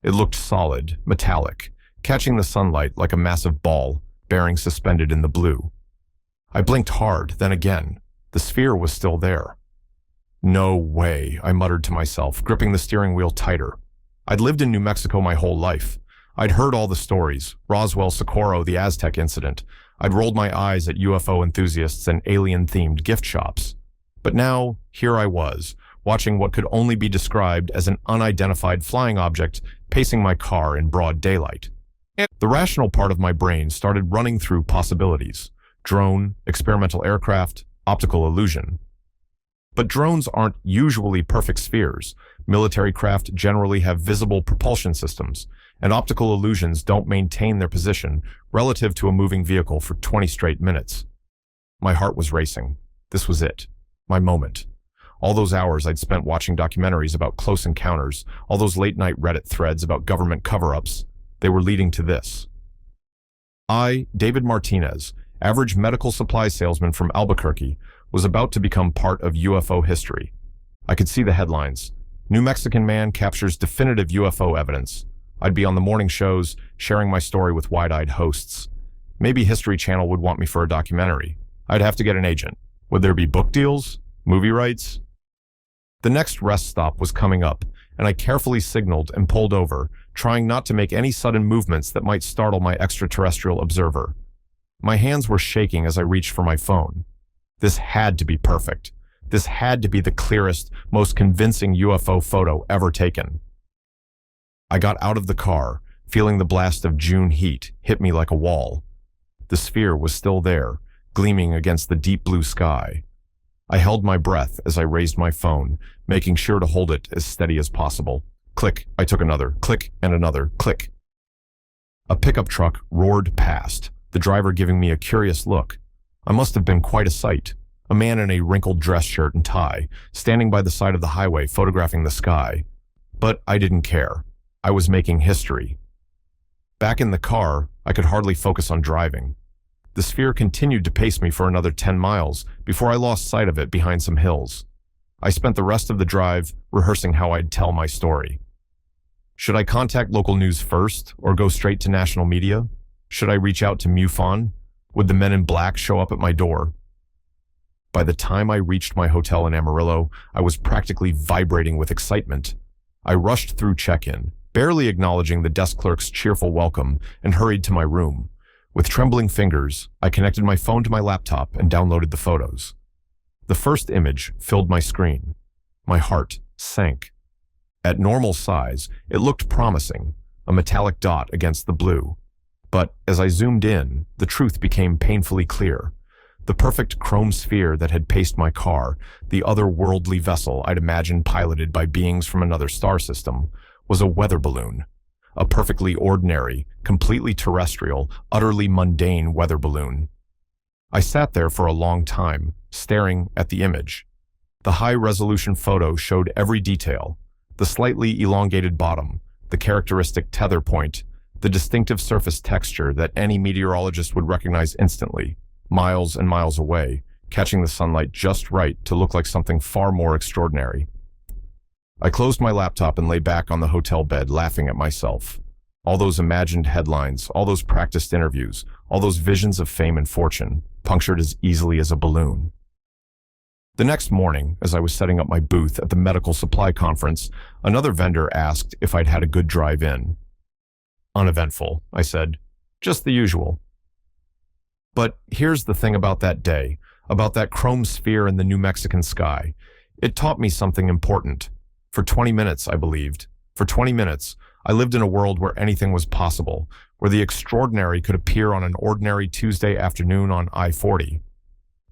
Speaker 1: It looked solid, metallic, catching the sunlight like a massive ball, bearing suspended in the blue. I blinked hard, then again. The sphere was still there. No way, I muttered to myself, gripping the steering wheel tighter. I'd lived in New Mexico my whole life. I'd heard all the stories, Roswell, Socorro, the Aztec incident. I'd rolled my eyes at UFO enthusiasts and alien-themed gift shops. But now, here I was, watching what could only be described as an unidentified flying object pacing my car in broad daylight. The rational part of my brain started running through possibilities. Drone, experimental aircraft, optical illusion. But drones aren't usually perfect spheres. Military craft generally have visible propulsion systems, and optical illusions don't maintain their position relative to a moving vehicle for 20 straight minutes. My heart was racing. This was it. My moment. All those hours I'd spent watching documentaries about close encounters, all those late-night Reddit threads about government cover-ups, they were leading to this. I, David Martinez, average medical supply salesman from Albuquerque, was about to become part of UFO history. I could see the headlines. New Mexican man captures definitive UFO evidence. I'd be on the morning shows, sharing my story with wide-eyed hosts. Maybe History Channel would want me for a documentary. I'd have to get an agent. Would there be book deals? Movie rights? The next rest stop was coming up, and I carefully signaled and pulled over, trying not to make any sudden movements that might startle my extraterrestrial observer. My hands were shaking as I reached for my phone. This had to be perfect. This had to be the clearest, most convincing UFO photo ever taken. I got out of the car, feeling the blast of June heat hit me like a wall. The sphere was still there, gleaming against the deep blue sky. I held my breath as I raised my phone, making sure to hold it as steady as possible. Click, I took another, click, and another, click. A pickup truck roared past, the driver giving me a curious look. I must have been quite a sight. A man in a wrinkled dress shirt and tie, standing by the side of the highway photographing the sky. But I didn't care. I was making history. Back in the car, I could hardly focus on driving. The sphere continued to pace me for another 10 miles before I lost sight of it behind some hills. I spent the rest of the drive rehearsing how I'd tell my story. Should I contact local news first or go straight to national media? Should I reach out to MUFON? Would the men in black show up at my door? By the time I reached my hotel in Amarillo, I was practically vibrating with excitement. I rushed through check-in, barely acknowledging the desk clerk's cheerful welcome, and hurried to my room. With trembling fingers, I connected my phone to my laptop and downloaded the photos. The first image filled my screen. My heart sank. At normal size, it looked promising, a metallic dot against the blue. But as I zoomed in, the truth became painfully clear. The perfect chrome sphere that had paced my car, the otherworldly vessel I'd imagined piloted by beings from another star system, was a weather balloon. A perfectly ordinary, completely terrestrial, utterly mundane weather balloon. I sat there for a long time, staring at the image. The high-resolution photo showed every detail: the slightly elongated bottom, the characteristic tether point, the distinctive surface texture that any meteorologist would recognize instantly, miles and miles away, catching the sunlight just right to look like something far more extraordinary. I closed my laptop and lay back on the hotel bed, laughing at myself. All those imagined headlines, all those practiced interviews, all those visions of fame and fortune, punctured as easily as a balloon. The next morning, as I was setting up my booth at the medical supply conference, another vendor asked if I'd had a good drive in. Uneventful, I said. Just the usual. But here's the thing about that day, about that chrome sphere in the New Mexican sky. It taught me something important. For 20 minutes, I believed. For 20 minutes, I lived in a world where anything was possible, where the extraordinary could appear on an ordinary Tuesday afternoon on I-40.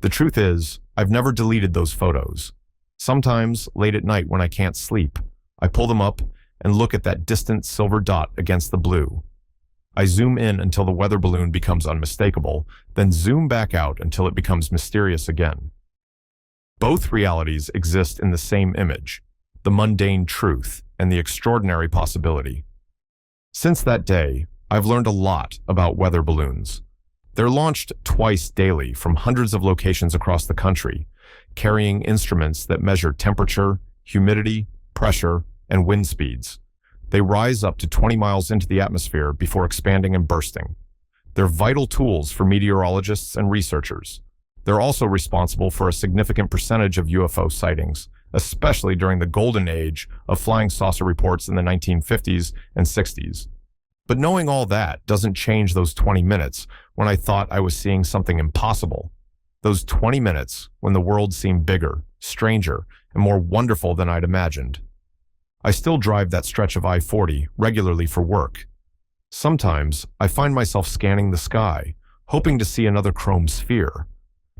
Speaker 1: The truth is, I've never deleted those photos. Sometimes, late at night when I can't sleep, I pull them up and look at that distant silver dot against the blue. I zoom in until the weather balloon becomes unmistakable, then zoom back out until it becomes mysterious again. Both realities exist in the same image, the mundane truth and the extraordinary possibility. Since that day, I've learned a lot about weather balloons. They're launched twice daily from hundreds of locations across the country, carrying instruments that measure temperature, humidity, pressure, and wind speeds. They rise up to 20 miles into the atmosphere before expanding and bursting. They're vital tools for meteorologists and researchers. They're also responsible for a significant percentage of UFO sightings, especially during the golden age of flying saucer reports in the 1950s and 60s. But knowing all that doesn't change those 20 minutes when I thought I was seeing something impossible. Those 20 minutes when the world seemed bigger, stranger, and more wonderful than I'd imagined. I still drive that stretch of I-40 regularly for work. Sometimes I find myself scanning the sky, hoping to see another chrome sphere.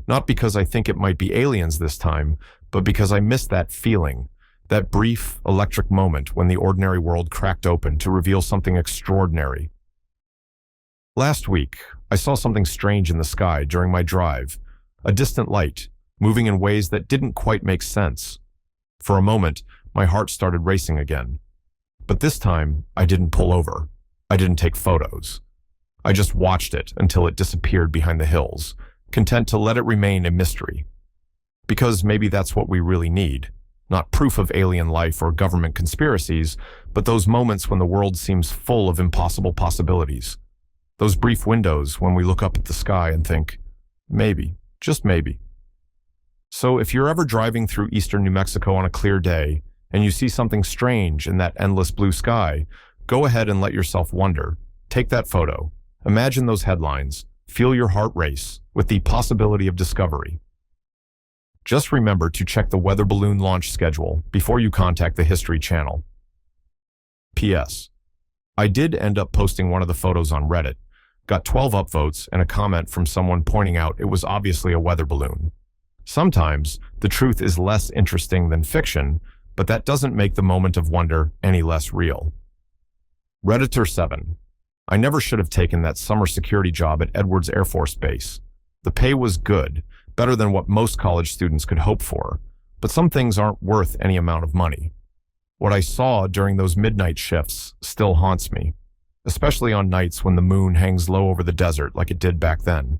Speaker 1: Not because I think it might be aliens this time, but because I miss that feeling, that brief, electric moment when the ordinary world cracked open to reveal something extraordinary. Last week, I saw something strange in the sky during my drive, a distant light, moving in ways that didn't quite make sense. For a moment, my heart started racing again. But this time, I didn't pull over. I didn't take photos. I just watched it until it disappeared behind the hills, content to let it remain a mystery. Because maybe that's what we really need. Not proof of alien life or government conspiracies, but those moments when the world seems full of impossible possibilities. Those brief windows when we look up at the sky and think, maybe, just maybe. So if you're ever driving through eastern New Mexico on a clear day, and you see something strange in that endless blue sky, go ahead and let yourself wonder. Take that photo. Imagine those headlines. Feel your heart race with the possibility of discovery. Just remember to check the weather balloon launch schedule before you contact the History Channel. P.S. I did end up posting one of the photos on Reddit, got 12 upvotes and a comment from someone pointing out it was obviously a weather balloon. Sometimes the truth is less interesting than fiction, but that doesn't make the moment of wonder any less real. Redditor 7. I never should have taken that summer security job at Edwards Air Force Base. The pay was good, better than what most college students could hope for, but some things aren't worth any amount of money. What I saw during those midnight shifts still haunts me, especially on nights when the moon hangs low over the desert like it did back then.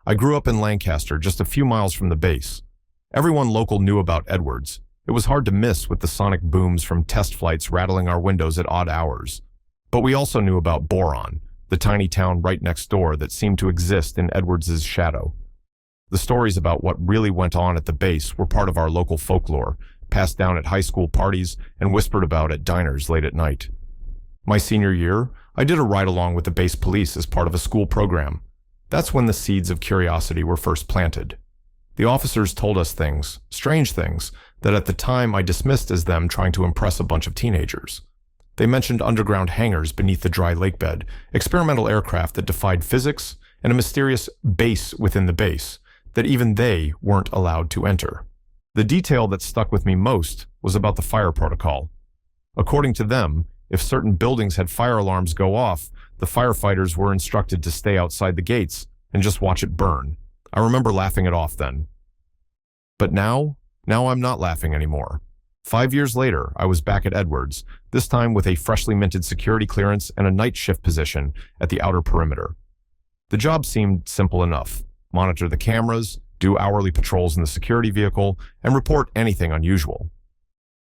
Speaker 1: I grew up in Lancaster, just a few miles from the base. Everyone local knew about Edwards. It was hard to miss with the sonic booms from test flights rattling our windows at odd hours. But we also knew about boron, the tiny town right next door that seemed to exist in Edwards's shadow. The stories about what really went on at the base were part of our local folklore, passed down at high school parties and whispered about at diners late at night. My senior year, I did a ride-along with the base police as part of a school program. That's when the seeds of curiosity were first planted. The officers told us things, strange things, that at the time I dismissed as them trying to impress a bunch of teenagers. They mentioned underground hangars beneath the dry lake bed, experimental aircraft that defied physics, and a mysterious base within the base that even they weren't allowed to enter. The detail that stuck with me most was about the fire protocol. According to them, if certain buildings had fire alarms go off, the firefighters were instructed to stay outside the gates and just watch it burn. I remember laughing it off then. But now I'm not laughing anymore. 5 years later, I was back at Edwards, this time with a freshly minted security clearance and a night shift position at the outer perimeter. The job seemed simple enough. Monitor the cameras, do hourly patrols in the security vehicle, and report anything unusual.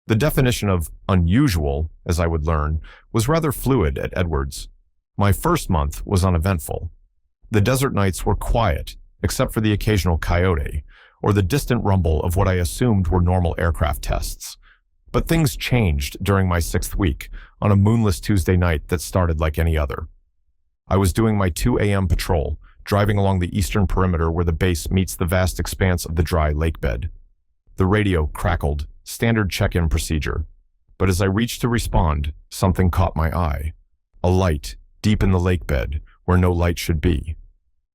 Speaker 1: The definition of unusual, as I would learn, was rather fluid at Edwards. My first month was uneventful. The desert nights were quiet, except for the occasional coyote, or the distant rumble of what I assumed were normal aircraft tests. But things changed during my 6th week, on a moonless Tuesday night that started like any other. I was doing my 2 a.m. patrol, driving along the eastern perimeter where the base meets the vast expanse of the dry lake bed. The radio crackled, standard check-in procedure. But as I reached to respond, something caught my eye. A light, deep in the lake bed, where no light should be.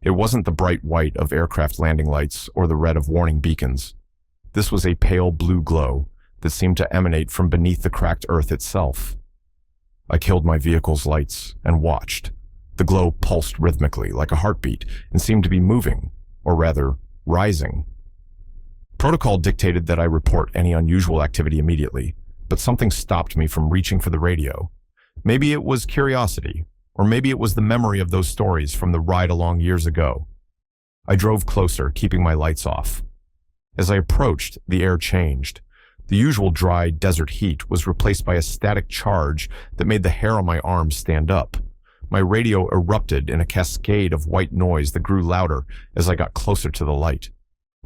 Speaker 1: It wasn't the bright white of aircraft landing lights or the red of warning beacons. This was a pale blue glow that seemed to emanate from beneath the cracked earth itself. I killed my vehicle's lights and watched. The glow pulsed rhythmically like a heartbeat and seemed to be moving, or rather, rising. Protocol dictated that I report any unusual activity immediately, but something stopped me from reaching for the radio. Maybe it was curiosity, or maybe it was the memory of those stories from the ride-along years ago. I drove closer, keeping my lights off. As I approached, the air changed. The usual dry desert heat was replaced by a static charge that made the hair on my arms stand up. My radio erupted in a cascade of white noise that grew louder as I got closer to the light.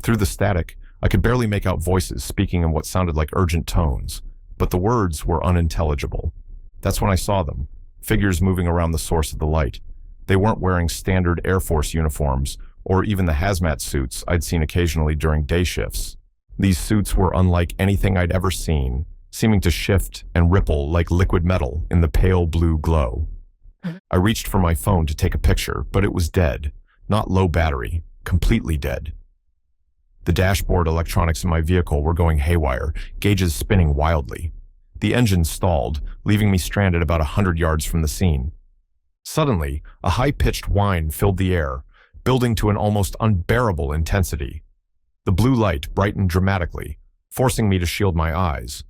Speaker 1: Through the static, I could barely make out voices speaking in what sounded like urgent tones, but the words were unintelligible. That's when I saw them, figures moving around the source of the light. They weren't wearing standard Air Force uniforms, or even the hazmat suits I'd seen occasionally during day shifts. These suits were unlike anything I'd ever seen, seeming to shift and ripple like liquid metal in the pale blue glow. I reached for my phone to take a picture, but it was dead, not low battery, completely dead. The dashboard electronics in my vehicle were going haywire, gauges spinning wildly. The engine stalled, leaving me stranded about 100 yards from the scene. Suddenly, a high-pitched whine filled the air, building to an almost unbearable intensity. The blue light brightened dramatically, forcing me to shield my eyes.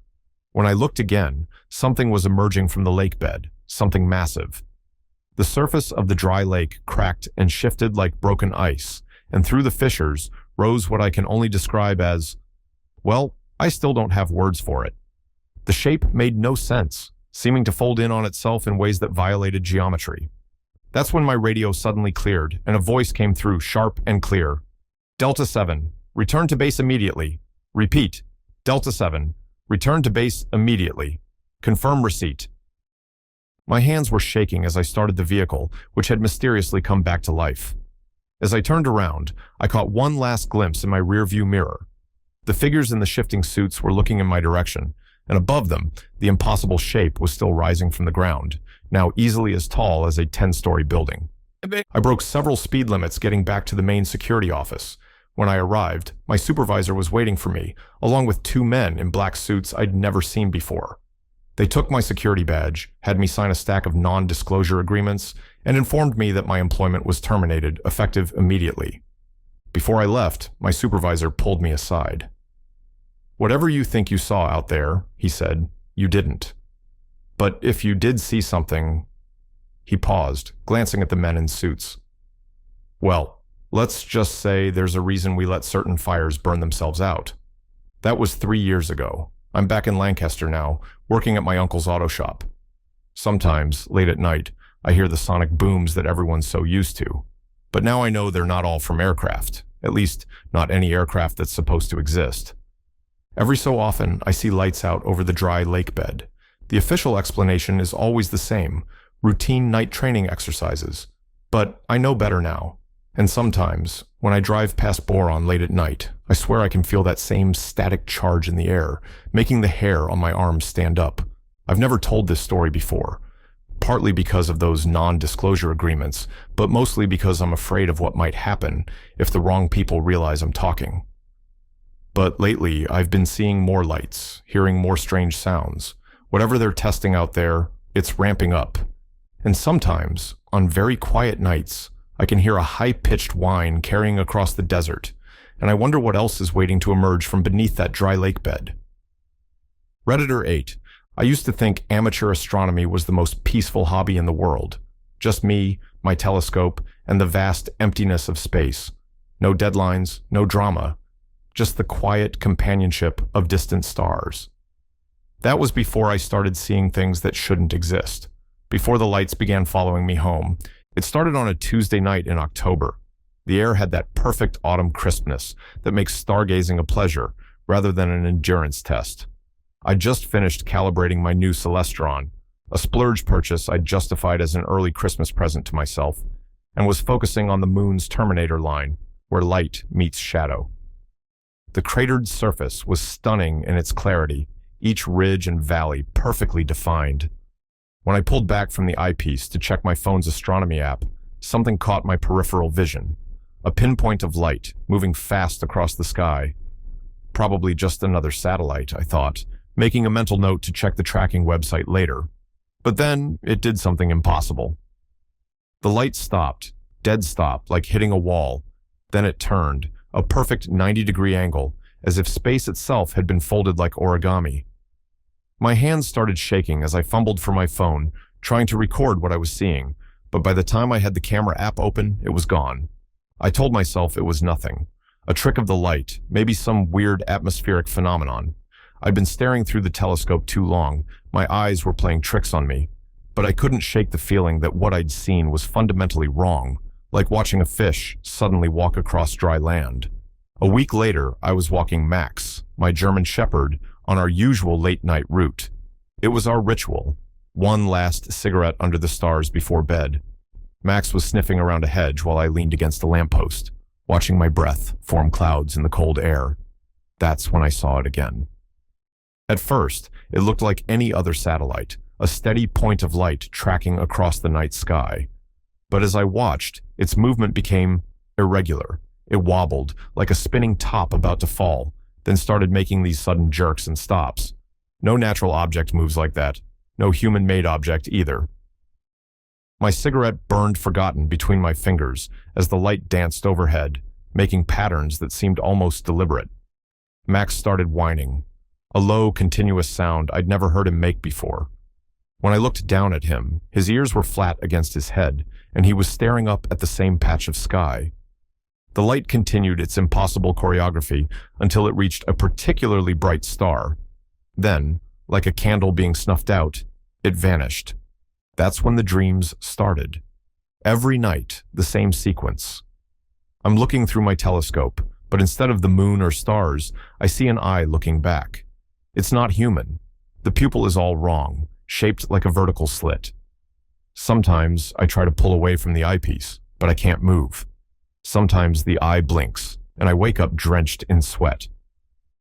Speaker 1: When I looked again, something was emerging from the lake bed, something massive. The surface of the dry lake cracked and shifted like broken ice, and through the fissures rose what I can only describe as, well, I still don't have words for it. The shape made no sense, seeming to fold in on itself in ways that violated geometry. That's when my radio suddenly cleared, and a voice came through sharp and clear. Delta 7, return to base immediately. Repeat, Delta 7, return to base immediately. Confirm receipt. My hands were shaking as I started the vehicle, which had mysteriously come back to life. As I turned around, I caught one last glimpse in my rearview mirror. The figures in the shifting suits were looking in my direction, and above them, the impossible shape was still rising from the ground, now easily as tall as a 10-story building. I broke several speed limits getting back to the main security office. When I arrived, my supervisor was waiting for me, along with 2 men in black suits I'd never seen before. They took my security badge, had me sign a stack of non-disclosure agreements, and informed me that my employment was terminated, effective immediately. Before I left, my supervisor pulled me aside. "Whatever you think you saw out there," he said, "you didn't. But if you did see something..." He paused, glancing at the men in suits. "Well, let's just say there's a reason we let certain fires burn themselves out. That was 3 years ago. I'm back in Lancaster now, working at my uncle's auto shop. Sometimes, late at night, I hear the sonic booms that everyone's so used to. But now I know they're not all from aircraft, at least not any aircraft that's supposed to exist. Every so often, I see lights out over the dry lake bed. The official explanation is always the same: routine night training exercises. But I know better now. And sometimes, when I drive past Boron late at night, I swear I can feel that same static charge in the air, making the hair on my arms stand up. I've never told this story before, partly because of those non-disclosure agreements, but mostly because I'm afraid of what might happen if the wrong people realize I'm talking. But lately, I've been seeing more lights, hearing more strange sounds. Whatever they're testing out there, it's ramping up. And sometimes, on very quiet nights, I can hear a high-pitched whine carrying across the desert, and I wonder what else is waiting to emerge from beneath that dry lake bed. Redditor 8. I used to think amateur astronomy was the most peaceful hobby in the world. Just me, my telescope, and the vast emptiness of space. No deadlines, no drama. Just the quiet companionship of distant stars. That was before I started seeing things that shouldn't exist. Before the lights began following me home. It started on a Tuesday night in October. The air had that perfect autumn crispness that makes stargazing a pleasure rather than an endurance test. I just finished calibrating my new Celestron, a splurge purchase I'd justified as an early Christmas present to myself, and was focusing on the moon's terminator line, where light meets shadow. The cratered surface was stunning in its clarity, each ridge and valley perfectly defined. When I pulled back from the eyepiece to check my phone's astronomy app, something caught my peripheral vision. A pinpoint of light moving fast across the sky. Probably just another satellite, I thought, making a mental note to check the tracking website later. But then it did something impossible. The light stopped, dead stop, like hitting a wall. Then it turned, a perfect 90-degree angle, as if space itself had been folded like origami. My hands started shaking as I fumbled for my phone, trying to record what I was seeing, but by the time I had the camera app open, it was gone. I told myself it was nothing. A trick of the light, maybe some weird atmospheric phenomenon. I'd been staring through the telescope too long, my eyes were playing tricks on me, but I couldn't shake the feeling that what I'd seen was fundamentally wrong, like watching a fish suddenly walk across dry land. A week later, I was walking Max, my German Shepherd, on our usual late-night route. It was our ritual, one last cigarette under the stars before bed. Max was sniffing around a hedge while I leaned against a lamppost, watching my breath form clouds in the cold air. That's when I saw it again. At first, it looked like any other satellite, a steady point of light tracking across the night sky. But as I watched, its movement became irregular. It wobbled, like a spinning top about to fall, then started making these sudden jerks and stops. No natural object moves like that. No human-made object either. My cigarette burned forgotten between my fingers as the light danced overhead, making patterns that seemed almost deliberate. Max started whining, a low, continuous sound I'd never heard him make before. When I looked down at him, his ears were flat against his head, and he was staring up at the same patch of sky. The light continued its impossible choreography until it reached a particularly bright star. Then, like a candle being snuffed out, it vanished. That's when the dreams started. Every night, the same sequence. I'm looking through my telescope, but instead of the moon or stars, I see an eye looking back. It's not human. The pupil is all wrong, shaped like a vertical slit. Sometimes I try to pull away from the eyepiece, but I can't move. Sometimes the eye blinks, and I wake up drenched in sweat.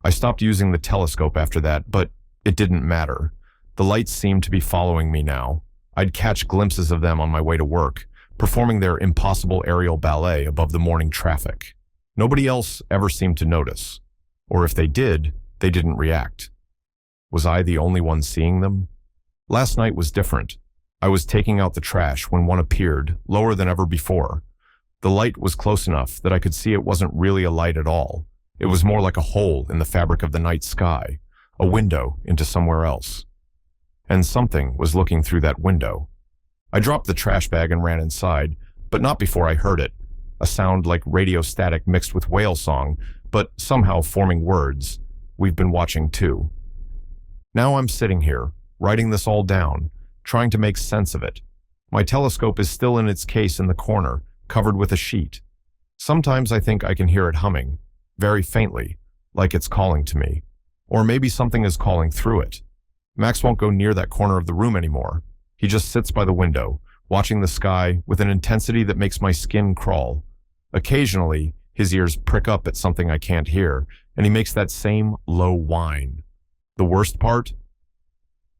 Speaker 1: I stopped using the telescope after that, but it didn't matter. The lights seemed to be following me now. I'd catch glimpses of them on my way to work, performing their impossible aerial ballet above the morning traffic. Nobody else ever seemed to notice. Or if they did, they didn't react. Was I the only one seeing them? Last night was different. I was taking out the trash when one appeared, lower than ever before. The light was close enough that I could see it wasn't really a light at all. It was more like a hole in the fabric of the night sky, a window into somewhere else. And something was looking through that window. I dropped the trash bag and ran inside, but not before I heard it, a sound like radio static mixed with whale song, but somehow forming words. We've been watching too. Now I'm sitting here, writing this all down, trying to make sense of it. My telescope is still in its case in the corner, covered with a sheet. Sometimes I think I can hear it humming, very faintly, like it's calling to me. Or maybe something is calling through it. Max won't go near that corner of the room anymore. He just sits by the window, watching the sky with an intensity that makes my skin crawl. Occasionally, his ears prick up at something I can't hear, and he makes that same low whine. The worst part?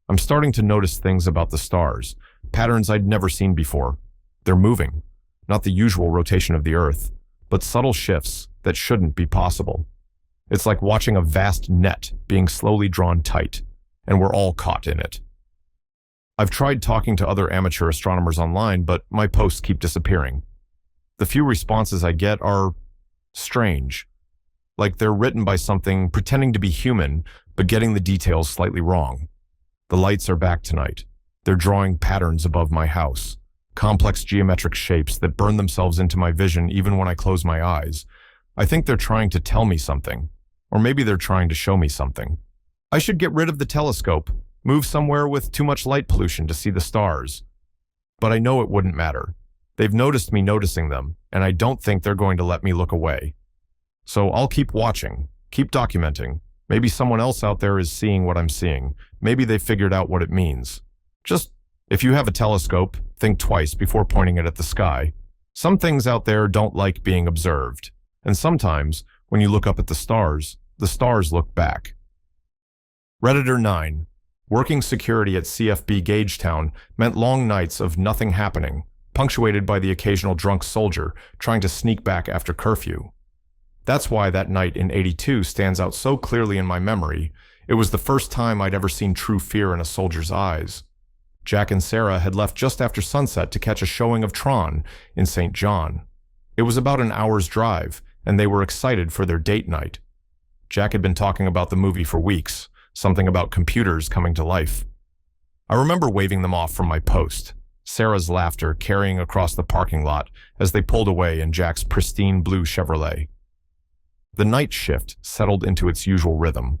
Speaker 1: I'm starting to notice things about the stars, patterns I'd never seen before. They're moving, not the usual rotation of the Earth, but subtle shifts that shouldn't be possible. It's like watching a vast net being slowly drawn tight, and we're all caught in it. I've tried talking to other amateur astronomers online, but my posts keep disappearing. The few responses I get are strange, like they're written by something pretending to be human, but getting the details slightly wrong. The lights are back tonight. They're drawing patterns above my house, complex geometric shapes that burn themselves into my vision even when I close my eyes. I think they're trying to tell me something, or maybe they're trying to show me something. I should get rid of the telescope, move somewhere with too much light pollution to see the stars. But I know it wouldn't matter. They've noticed me noticing them, and I don't think they're going to let me look away. So I'll keep watching, keep documenting. Maybe someone else out there is seeing what I'm seeing. Maybe they figured out what it means. Just, if you have a telescope, think twice before pointing it at the sky. Some things out there don't like being observed. And sometimes, when you look up at the stars look back. Redditor 9. Working security at CFB Gagetown meant long nights of nothing happening, punctuated by the occasional drunk soldier trying to sneak back after curfew. That's why that night in '82 stands out so clearly in my memory. It was the first time I'd ever seen true fear in a soldier's eyes. Jack and Sarah had left just after sunset to catch a showing of Tron in St. John. It was about an hour's drive, and they were excited for their date night. Jack had been talking about the movie for weeks, something about computers coming to life. I remember waving them off from my post, Sarah's laughter carrying across the parking lot as they pulled away in Jack's pristine blue Chevrolet. The night shift settled into its usual rhythm.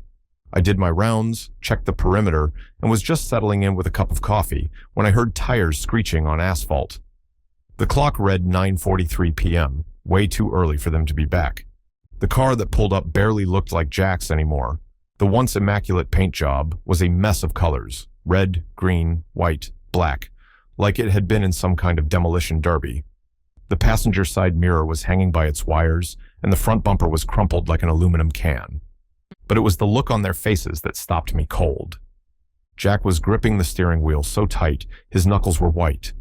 Speaker 1: I did my rounds, checked the perimeter, and was just settling in with a cup of coffee when I heard tires screeching on asphalt. The clock read 9:43 p.m., way too early for them to be back. The car that pulled up barely looked like Jack's anymore. The once immaculate paint job was a mess of colors, red, green, white, black, like it had been in some kind of demolition derby. The passenger side mirror was hanging by its wires, and the front bumper was crumpled like an aluminum can. But it was the look on their faces that stopped me cold. Jack was gripping the steering wheel so tight, his knuckles were white.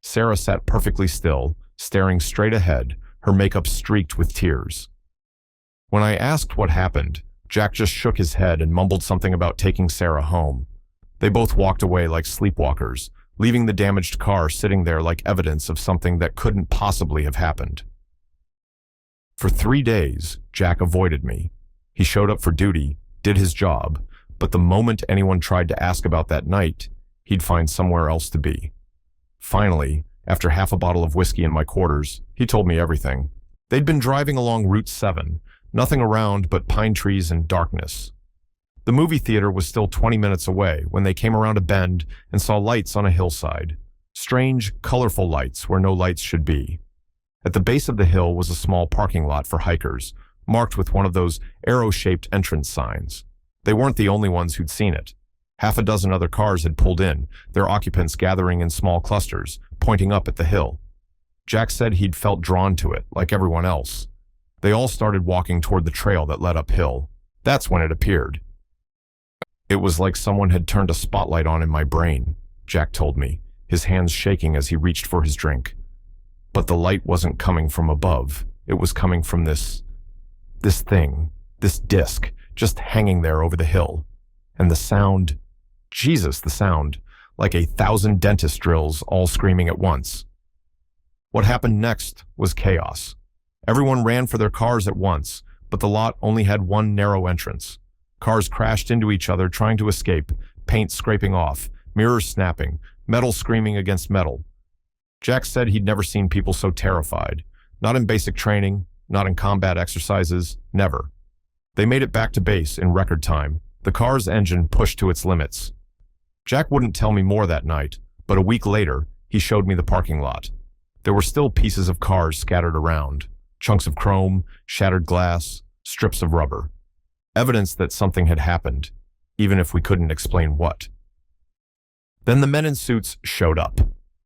Speaker 1: Sarah sat perfectly still, staring straight ahead, her makeup streaked with tears. When I asked what happened, Jack just shook his head and mumbled something about taking Sarah home. They both walked away like sleepwalkers, leaving the damaged car sitting there like evidence of something that couldn't possibly have happened. For 3 days, Jack avoided me. He showed up for duty, did his job, but the moment anyone tried to ask about that night, he'd find somewhere else to be. Finally, after half a bottle of whiskey in my quarters, he told me everything. They'd been driving along Route 7, nothing around but pine trees and darkness. The movie theater was still 20 minutes away when they came around a bend and saw lights on a hillside. Strange, colorful lights where no lights should be. At the base of the hill was a small parking lot for hikers, marked with one of those arrow-shaped entrance signs. They weren't the only ones who'd seen it. Half a dozen other cars had pulled in, their occupants gathering in small clusters, pointing up at the hill. Jack said he'd felt drawn to it, like everyone else. They all started walking toward the trail that led uphill. That's when it appeared. It was like someone had turned a spotlight on in my brain, Jack told me, his hands shaking as he reached for his drink. But the light wasn't coming from above. It was coming from this thing, this disc, just hanging there over the hill. And the sound, Jesus, the sound, like 1,000 dentist drills all screaming at once. What happened next was chaos. Everyone ran for their cars at once, but the lot only had one narrow entrance. Cars crashed into each other trying to escape, paint scraping off, mirrors snapping, metal screaming against metal. Jack said he'd never seen people so terrified. Not in basic training, not in combat exercises, never. They made it back to base in record time, the car's engine pushed to its limits. Jack wouldn't tell me more that night, but a week later, He showed me the parking lot. There were still pieces of cars scattered around, chunks of chrome, shattered glass, strips of rubber. Evidence that something had happened, even if we couldn't explain what. Then the men in suits showed up.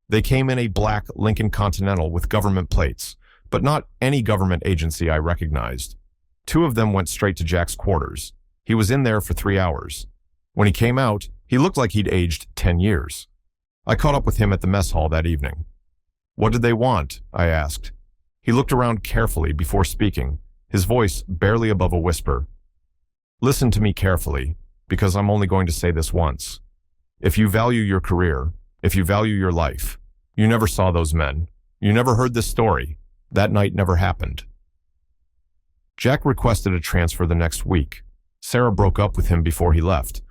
Speaker 1: They came in a black Lincoln Continental with government plates, but not any government agency I recognized. Two of them went straight to Jack's quarters. He was in there for 3 hours. When he came out, he looked like he'd aged 10 years. I caught up with him at the mess hall that evening. "What did they want?" I asked. He looked around carefully before speaking, his voice barely above a whisper. "Listen to me carefully, because I'm only going to say this once. If you value your career, if you value your life, you never saw those men. You never heard this story. That night never happened." Jack requested a transfer the next week. Sarah broke up with him before he left.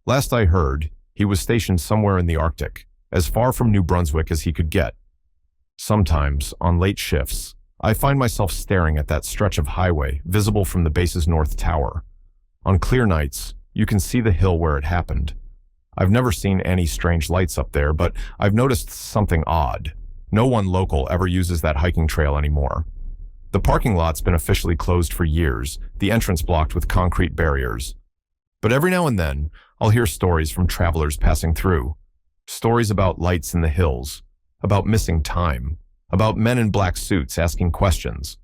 Speaker 1: Last I heard, he was stationed somewhere in the Arctic, as far from New Brunswick as he could get. Sometimes, on late shifts, I find myself staring at that stretch of highway visible from the base's north tower. On clear nights, you can see the hill where it happened. I've never seen any strange lights up there, but I've noticed something odd. No one local ever uses that hiking trail anymore. The parking lot's been officially closed for years, the entrance blocked with concrete barriers. But every now and then, I'll hear stories from travelers passing through. Stories about lights in the hills, about missing time, about men in black suits asking questions.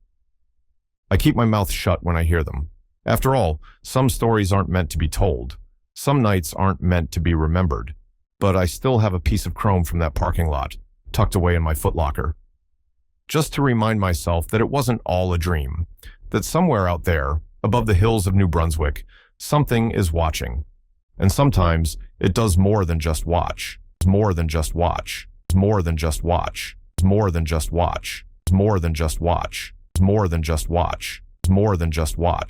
Speaker 1: I keep my mouth shut when I hear them. After all, some stories aren't meant to be told. Some nights aren't meant to be remembered. But I still have a piece of chrome from that parking lot, tucked away in my footlocker. Just to remind myself that it wasn't all a dream, that somewhere out there, above the hills of New Brunswick, something is watching. And sometimes it does more than just watch. More than just watch. More than just watch. More than just watch. More than just watch. More than just watch. More than just watch.